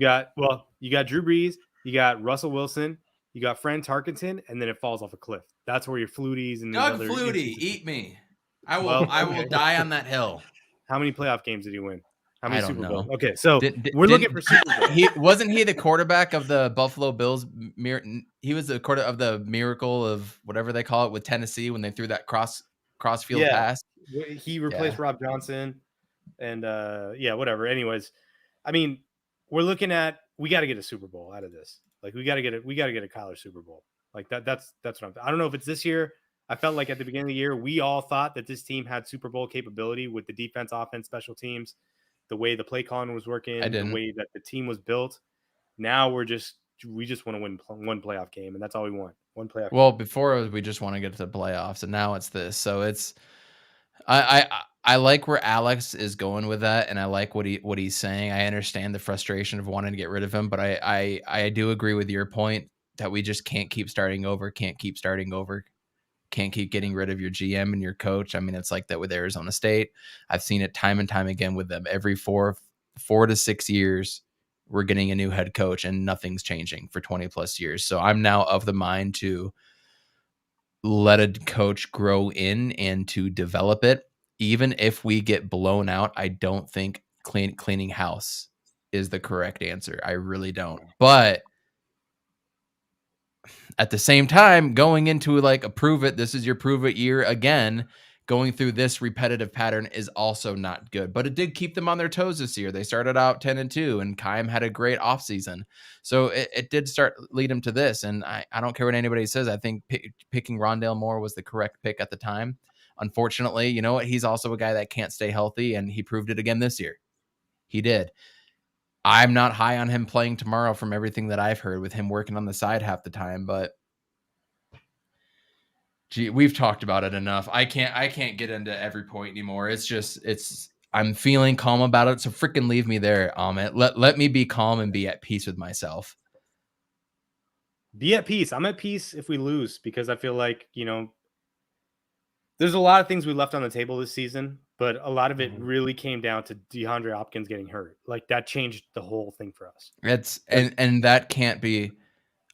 got Drew Brees. You got Russell Wilson. You got Fran Tarkenton, and then it falls off a cliff. That's where your Fluties and Doug Flutie, eat me. I will die on that hill. How many playoff games did he win? How many I don't Super know. Bowl? Okay, so we're looking for Super Bowl. Wasn't he the quarterback of the Buffalo Bills? He was the quarter of the miracle of whatever they call it with Tennessee when they threw that cross-field pass. He replaced Rob Johnson, and whatever. Anyways, I mean, we're looking at, we got to get a Super Bowl out of this. Like, we got to get a Kyler Super Bowl. Like that's what I don't know if it's this year. I felt like at the beginning of the year, we all thought that this team had Super Bowl capability with the defense, offense, special teams, the way the play calling was working, the way that the team was built. Now we just want to win one playoff game, and that's all we want. One playoff. Well, before we just want to get to the playoffs, and now it's this. So it's I like where Alex is going with that, and I like what he's saying. I understand the frustration of wanting to get rid of him, but I do agree with your point that we just can't keep starting over, can't keep getting rid of your GM and your coach. I mean, it's like that with Arizona State. I've seen it time and time again with them. Every 4 to 6 years, we're getting a new head coach, and nothing's changing for 20 plus years. So I'm now of the mind to let a coach grow in and to develop it. Even if we get blown out, I don't think cleaning house is the correct answer. I really don't. But at the same time, going into like a prove it, this is your prove it year again, going through this repetitive pattern is also not good. But it did keep them on their toes this year. They started out 10-2, and Keim had a great offseason. So it did lead him to this. And I don't care what anybody says. I think picking Rondale Moore was the correct pick at the time. Unfortunately, you know what? He's also a guy that can't stay healthy, and he proved it again this year. He did. I'm not high on him playing tomorrow from everything that I've heard with him working on the side half the time, but we've talked about it enough. I can't get into every point anymore. I'm feeling calm about it. So freaking leave me there, Amit. Let me be calm and be at peace with myself. Be at peace. I'm at peace if we lose, because I feel like, there's a lot of things we left on the table this season, but a lot of it really came down to DeAndre Hopkins getting hurt. Like, that changed the whole thing for us. And that can't be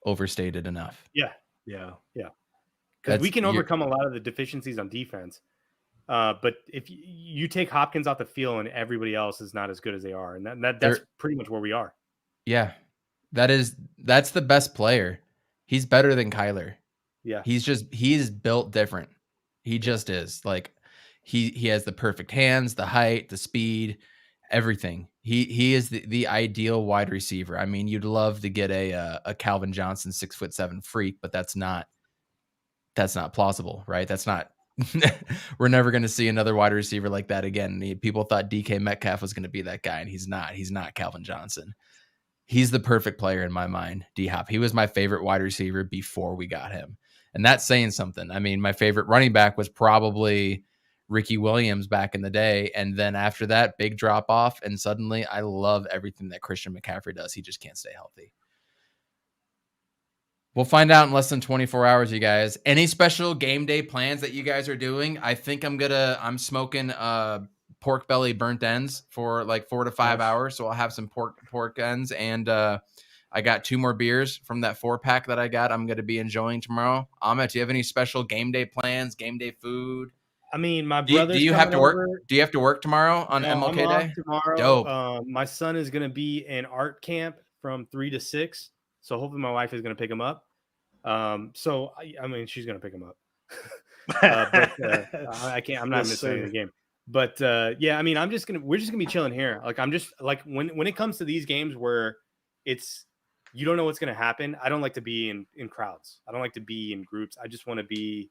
overstated enough. Yeah. Because we can overcome a lot of the deficiencies on defense. But if you take Hopkins off the field and everybody else is not as good as they are, and that's pretty much where we are. Yeah, that's the best player. He's better than Kyler. Yeah. He's built different. He just is. Like he has the perfect hands, the height, the speed, everything. He is the ideal wide receiver. I mean, you'd love to get a Calvin Johnson 6'7" freak, but that's not plausible, right? That's not we're never going to see another wide receiver like that again. People thought DK Metcalf was going to be that guy, and he's not. He's not Calvin Johnson. He's the perfect player in my mind, D-Hop. He was my favorite wide receiver before we got him. And that's saying something. I mean, my favorite running back was probably Ricky Williams back in the day. And then after that, big drop off. And suddenly I love everything that Christian McCaffrey does. He just can't stay healthy. We'll find out in less than 24 hours, you guys. Any special game day plans that you guys are doing? I think I'm smoking pork belly burnt ends for like 4 to 5 hours. So I'll have some pork ends. And I got 2 more beers from that 4-pack that I got. I'm going to be enjoying tomorrow. Amit, do you have any special game day plans, game day food? I mean, my brother's do you have to work? over. Do you have to work tomorrow on MLK I'm off Day? tomorrow. Dope. My son is going to be in art camp from 3 to 6. So hopefully my wife is going to pick him up. So I mean, she's going to pick him up. But I can't. I'm not missing the game. But yeah, I mean, we're just gonna be chilling here. Like I'm just like when it comes to these games where it's you don't know what's gonna happen. I don't like to be in crowds. I don't like to be in groups. I just want to be,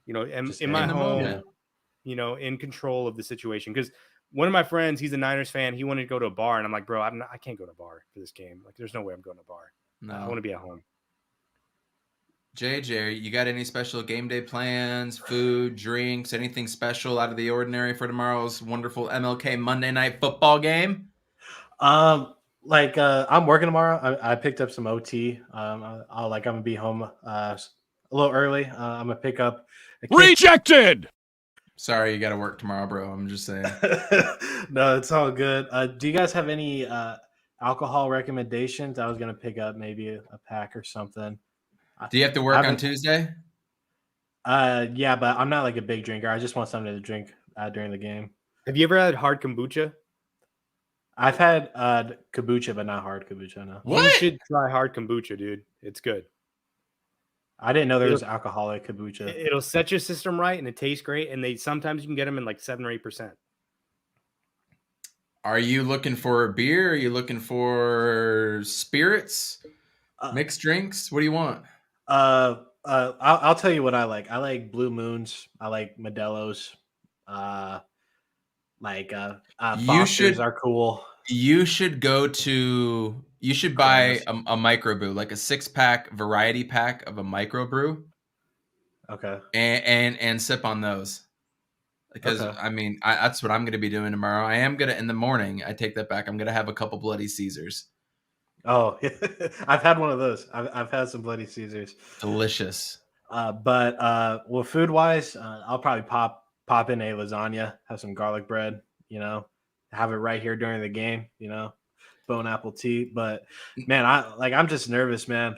in my home, in control of the situation. Because one of my friends, he's a Niners fan. He wanted to go to a bar, and I'm like, bro, I can't go to a bar for this game. Like, there's no way I'm going to a bar. No. I want to be at home. JJ, you got any special game day plans, food, drinks, anything special out of the ordinary for tomorrow's wonderful MLK Monday Night Football game? I'm working tomorrow. I picked up some OT. I'm gonna be home a little early. I'm gonna pick up Rejected. Sorry, you got to work tomorrow, bro. I'm just saying. No, it's all good. Do you guys have any alcohol recommendations? I was gonna pick up maybe a pack or something. Do you have to work on Tuesday? Yeah, but I'm not like a big drinker. I just want something to drink during the game. Have you ever had hard kombucha? I've had kombucha, but not hard kombucha. No. What? You should try hard kombucha, dude. It's good. I didn't know there was alcoholic kombucha. It'll set your system right, and it tastes great. And sometimes you can get them in like 7 or 8%. Are you looking for a beer? Are you looking for spirits, mixed drinks? What do you want? I'll tell you what I like. I like Blue Moons. I like Modelo's. Fosters are cool. You should buy a microbrew, like a 6-pack variety pack of a microbrew. Okay. And sip on those. Because I mean, that's what I'm going to be doing tomorrow. I am going to, in the morning, I take that back. I'm going to have a couple Bloody Caesars. Oh, I've had one of those. I've had some Bloody Caesars. Delicious. But food wise, I'll probably pop in a lasagna, have some garlic bread, have it right here during the game, bone apple tea. But man, I'm just nervous, man.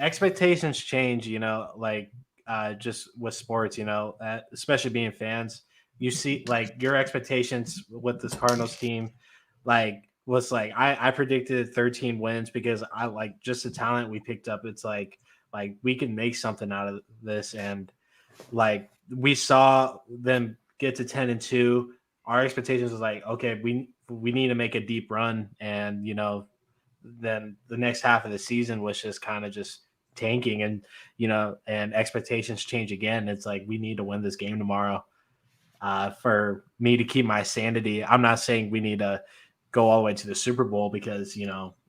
Expectations change, just with sports, especially being fans. You see, like, your expectations with this Cardinals team, was I predicted 13 wins because I like just the talent we picked up. It's like we can make something out of this, and we saw them get to 10-2. Our expectations was okay, we need to make a deep run, and then the next half of the season was just kind of just tanking, and and expectations change again. It's we need to win this game tomorrow for me to keep my sanity. I'm not saying we need to go all the way to the Super Bowl because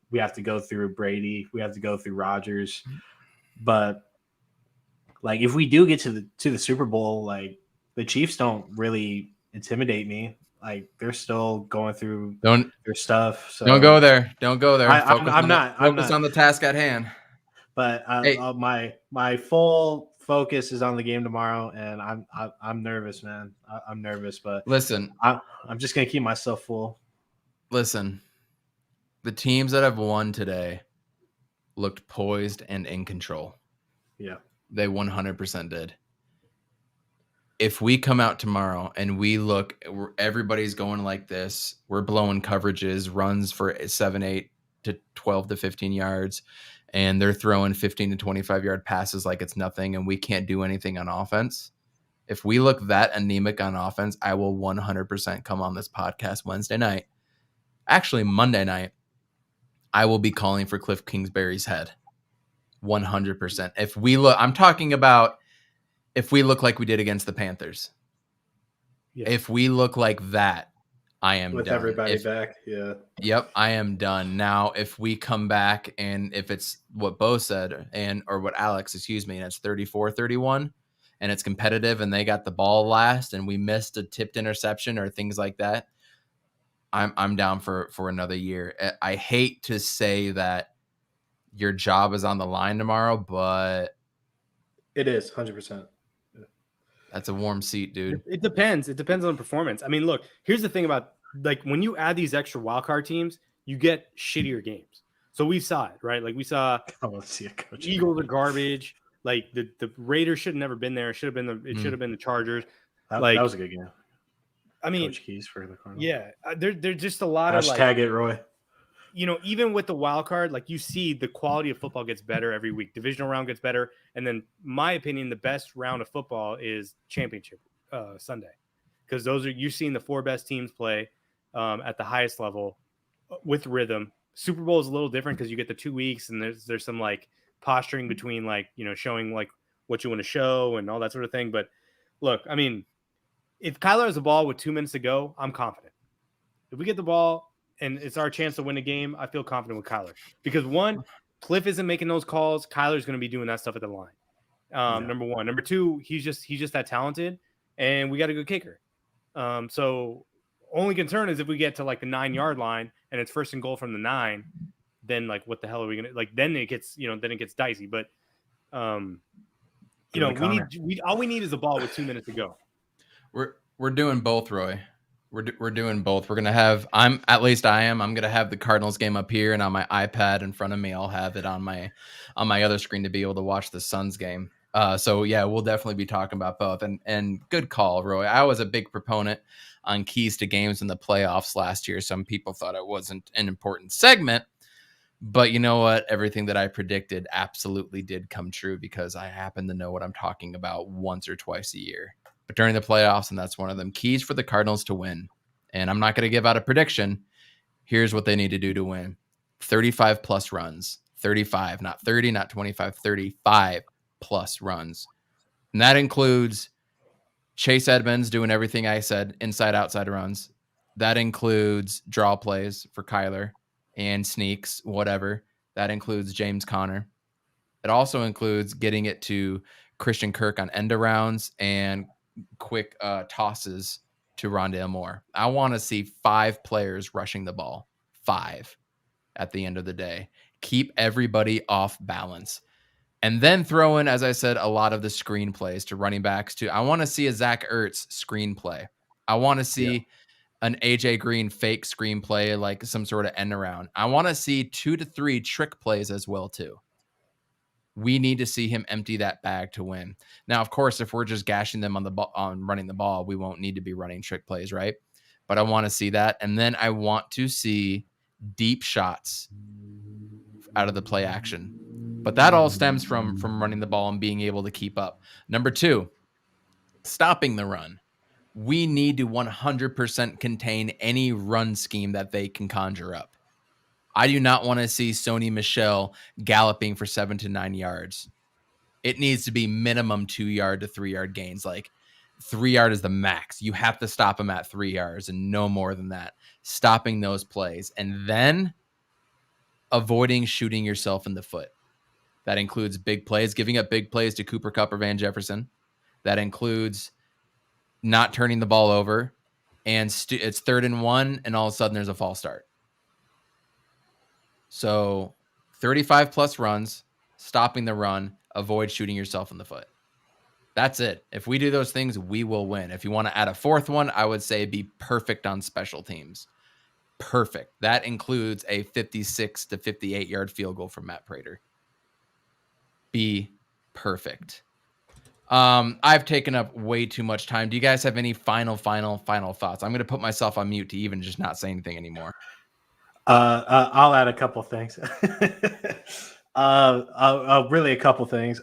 we have to go through Brady, we have to go through Rodgers, but if we do get to the Super Bowl, the Chiefs don't really intimidate me. They're still going through their stuff. So don't go there. I'm not Focus on the task at hand. But my full focus is on the game tomorrow, and I'm nervous, man. I'm nervous, but listen, I'm just gonna keep myself full. Listen, the teams that have won today looked poised and in control. Yeah, they 100% did. If we come out tomorrow and we look, everybody's going like this, we're blowing coverages, runs for 7, 8 to 12 to 15 yards, and they're throwing 15 to 25-yard passes like it's nothing, and we can't do anything on offense. If we look that anemic on offense, I will 100% come on this podcast Wednesday night. Actually, Monday night, I will be calling for Cliff Kingsbury's head. 100%. If we look, I'm talking about if we look like we did against the Panthers. Yeah. If we look like that, I am with done. everybody back. Yeah. Yep, I am done. Now, if we come back and if it's what Bo said or what Alex, excuse me, and it's 34-31 and it's competitive and they got the ball last and we missed a tipped interception or things like that, I'm down for another year. I hate to say that your job is on the line tomorrow, but it is 100%. That's a warm seat, dude. It depends. It depends on performance. I mean, look, here's the thing about like when you add these extra wildcard teams, you get shittier games. So we saw it, right? Like we saw Eagles are garbage. Like the Raiders should have never been there. It should have been the Chargers. That was a good game. I mean, Coach Keys for the Cardinals. Yeah, there's just a lot of hashtag it, Roy. You know, even with the wild card, like you see the quality of football gets better every week. Divisional round gets better. And then my opinion, the best round of football is championship Sunday. Because you're seeing the 4 best teams play at the highest level with rhythm. Super Bowl is a little different because you get the 2 weeks and there's some like posturing between like, you know, showing like what you want to show and all that sort of thing. But look, I mean, if Kyler has the ball with 2 minutes to go, I'm confident. If we get the ball and it's our chance to win a game, I feel confident with Kyler. Because one, Cliff isn't making those calls. Kyler's going to be doing that stuff at the line. Number one. Number two, he's just that talented, and we got a good kicker. So only concern is if we get to like the 9-yard line and it's 1st and goal from the 9, then like what the hell are we gonna like? Then it gets dicey. But all we need is a ball with 2 minutes to go. We're doing both, Roy. We're doing both. We're gonna have. I'm gonna have the Cardinals game up here, and on my iPad in front of me, I'll have it on my other screen to be able to watch the Suns game. So yeah, we'll definitely be talking about both. And good call, Roy. I was a big proponent on keys to games in the playoffs last year. Some people thought it wasn't an important segment, but you know what? Everything that I predicted absolutely did come true because I happen to know what I'm talking about once or twice a year. But during the playoffs, and that's one of them, keys for the Cardinals to win. And I'm not going to give out a prediction. Here's what they need to do to win. 35 plus runs. 35, not 30, not 25, 35 plus runs. And that includes Chase Edmonds doing everything I said, inside, outside runs. That includes draw plays for Kyler and sneaks, whatever. That includes James Conner. It also includes getting it to Christian Kirk on end arounds and quick tosses to Rondale Moore. I want to see 5 players rushing the ball. 5 at the end of the day. Keep everybody off balance. And then throw in, as I said, a lot of the screenplays to running backs too. I want to see a Zach Ertz screenplay. I want to see an AJ Green fake screenplay, like some sort of end around. I want to see 2 to 3 trick plays as well too. We need to see him empty that bag to win. Now, of course, if we're just gashing them on running the ball, we won't need to be running trick plays, right? But I want to see that. And then I want to see deep shots out of the play action. But that all stems from running the ball and being able to keep up. Number 2, stopping the run. We need to 100% contain any run scheme that they can conjure up. I do not want to see Sony Michel galloping for 7 to 9 yards. It needs to be minimum 2-yard to 3-yard gains. Like 3 yard is the max. You have to stop him at 3 yards and no more than that. Stopping those plays and then avoiding shooting yourself in the foot. That includes big plays, giving up big plays to Cooper Kupp or Van Jefferson. That includes not turning the ball over, and it's 3rd and 1, and all of a sudden there's a false start. So 35 plus runs, stopping the run, avoid shooting yourself in the foot. That's it. If we do those things, we will win. If you want to add a 4th one, I would say be perfect on special teams. Perfect. That includes a 56 to 58 yard field goal from Matt Prater. Be perfect. I've taken up way too much time. Do you guys have any final thoughts? I'm going to put myself on mute to even just not say anything anymore. I'll add a couple things. Really a couple things.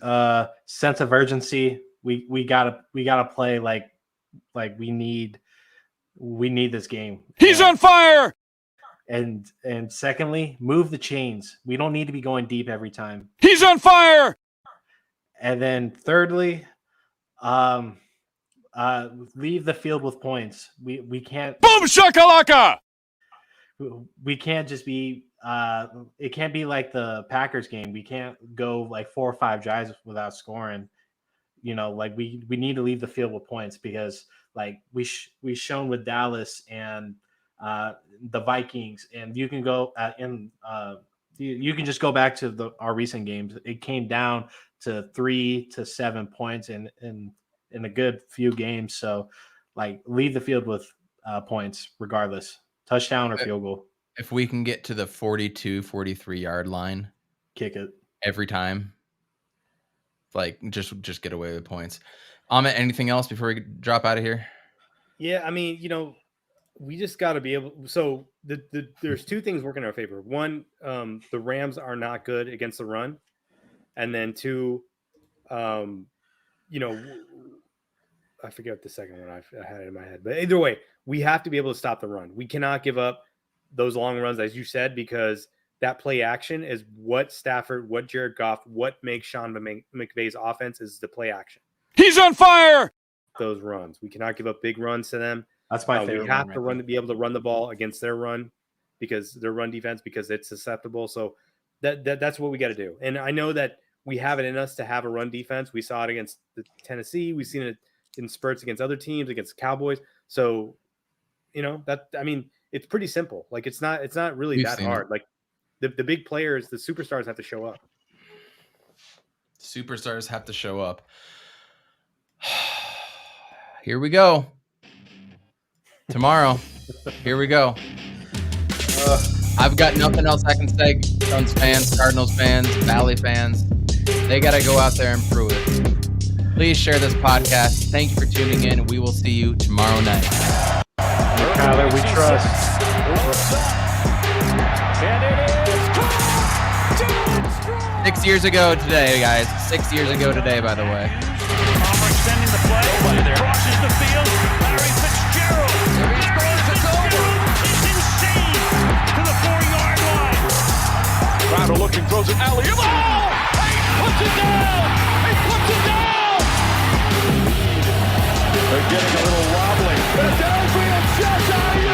Sense of urgency. We gotta play like we need this game. He's on fire. And secondly, move the chains. We don't need to be going deep every time. He's on fire. And then thirdly, leave the field with points. We can't Boom shakalaka. we can't just be it can't be like the Packers game. We can't go like 4 or 5 drives without scoring. You know, like we need to leave the field with points, because like we shown with Dallas and the Vikings, and you can go you can just go back to our recent games. It came down to 3 to 7 points in a good few games. So like leave the field with points regardless, touchdown or field goal. If we can get to the 42, 43 yard line, Kick it every time, like just get away with points. Amit, anything else before we drop out of here? Yeah, I mean, we just got to be able. So there's 2 things working in our favor. One, the Rams are not good against the run, and then 2, I forget the second one. I had it in my head, but either way, we have to be able to stop the run. We cannot give up those long runs, as you said, because that play action is what Stafford, what Jared Goff, what makes Sean McVay's offense is the play action. He's on fire. Those runs, we cannot give up big runs to them. That's my favorite. We have to be able to run the ball against their run, because their run defense, because it's susceptible. So that's what we got to do. And I know that we have it in us to have a run defense. We saw it against the Tennessee. We've seen it in spurts against other teams, against the Cowboys. So, it's pretty simple. Like it's not really that hard. Like the big players, the superstars have to show up. Superstars have to show up. Here we go. Tomorrow. Here we go. I've got nothing else I can say. Suns fans, Cardinals fans, Valley fans, they got to go out there and prove it. Please share this podcast. Thank you for tuning in. We will see you tomorrow night. Kyler, we trust. And it is caught. 6 years ago today, guys. 6 years ago today, by the way. Palmer extending the play. Crosses the field. Larry Fitzgerald. It's insane to the 4-yard line. Crowder looking, throws it alley. Oh! He puts it down. He puts it down. They're getting a little wobbly. But it's downfield. Josh Allen.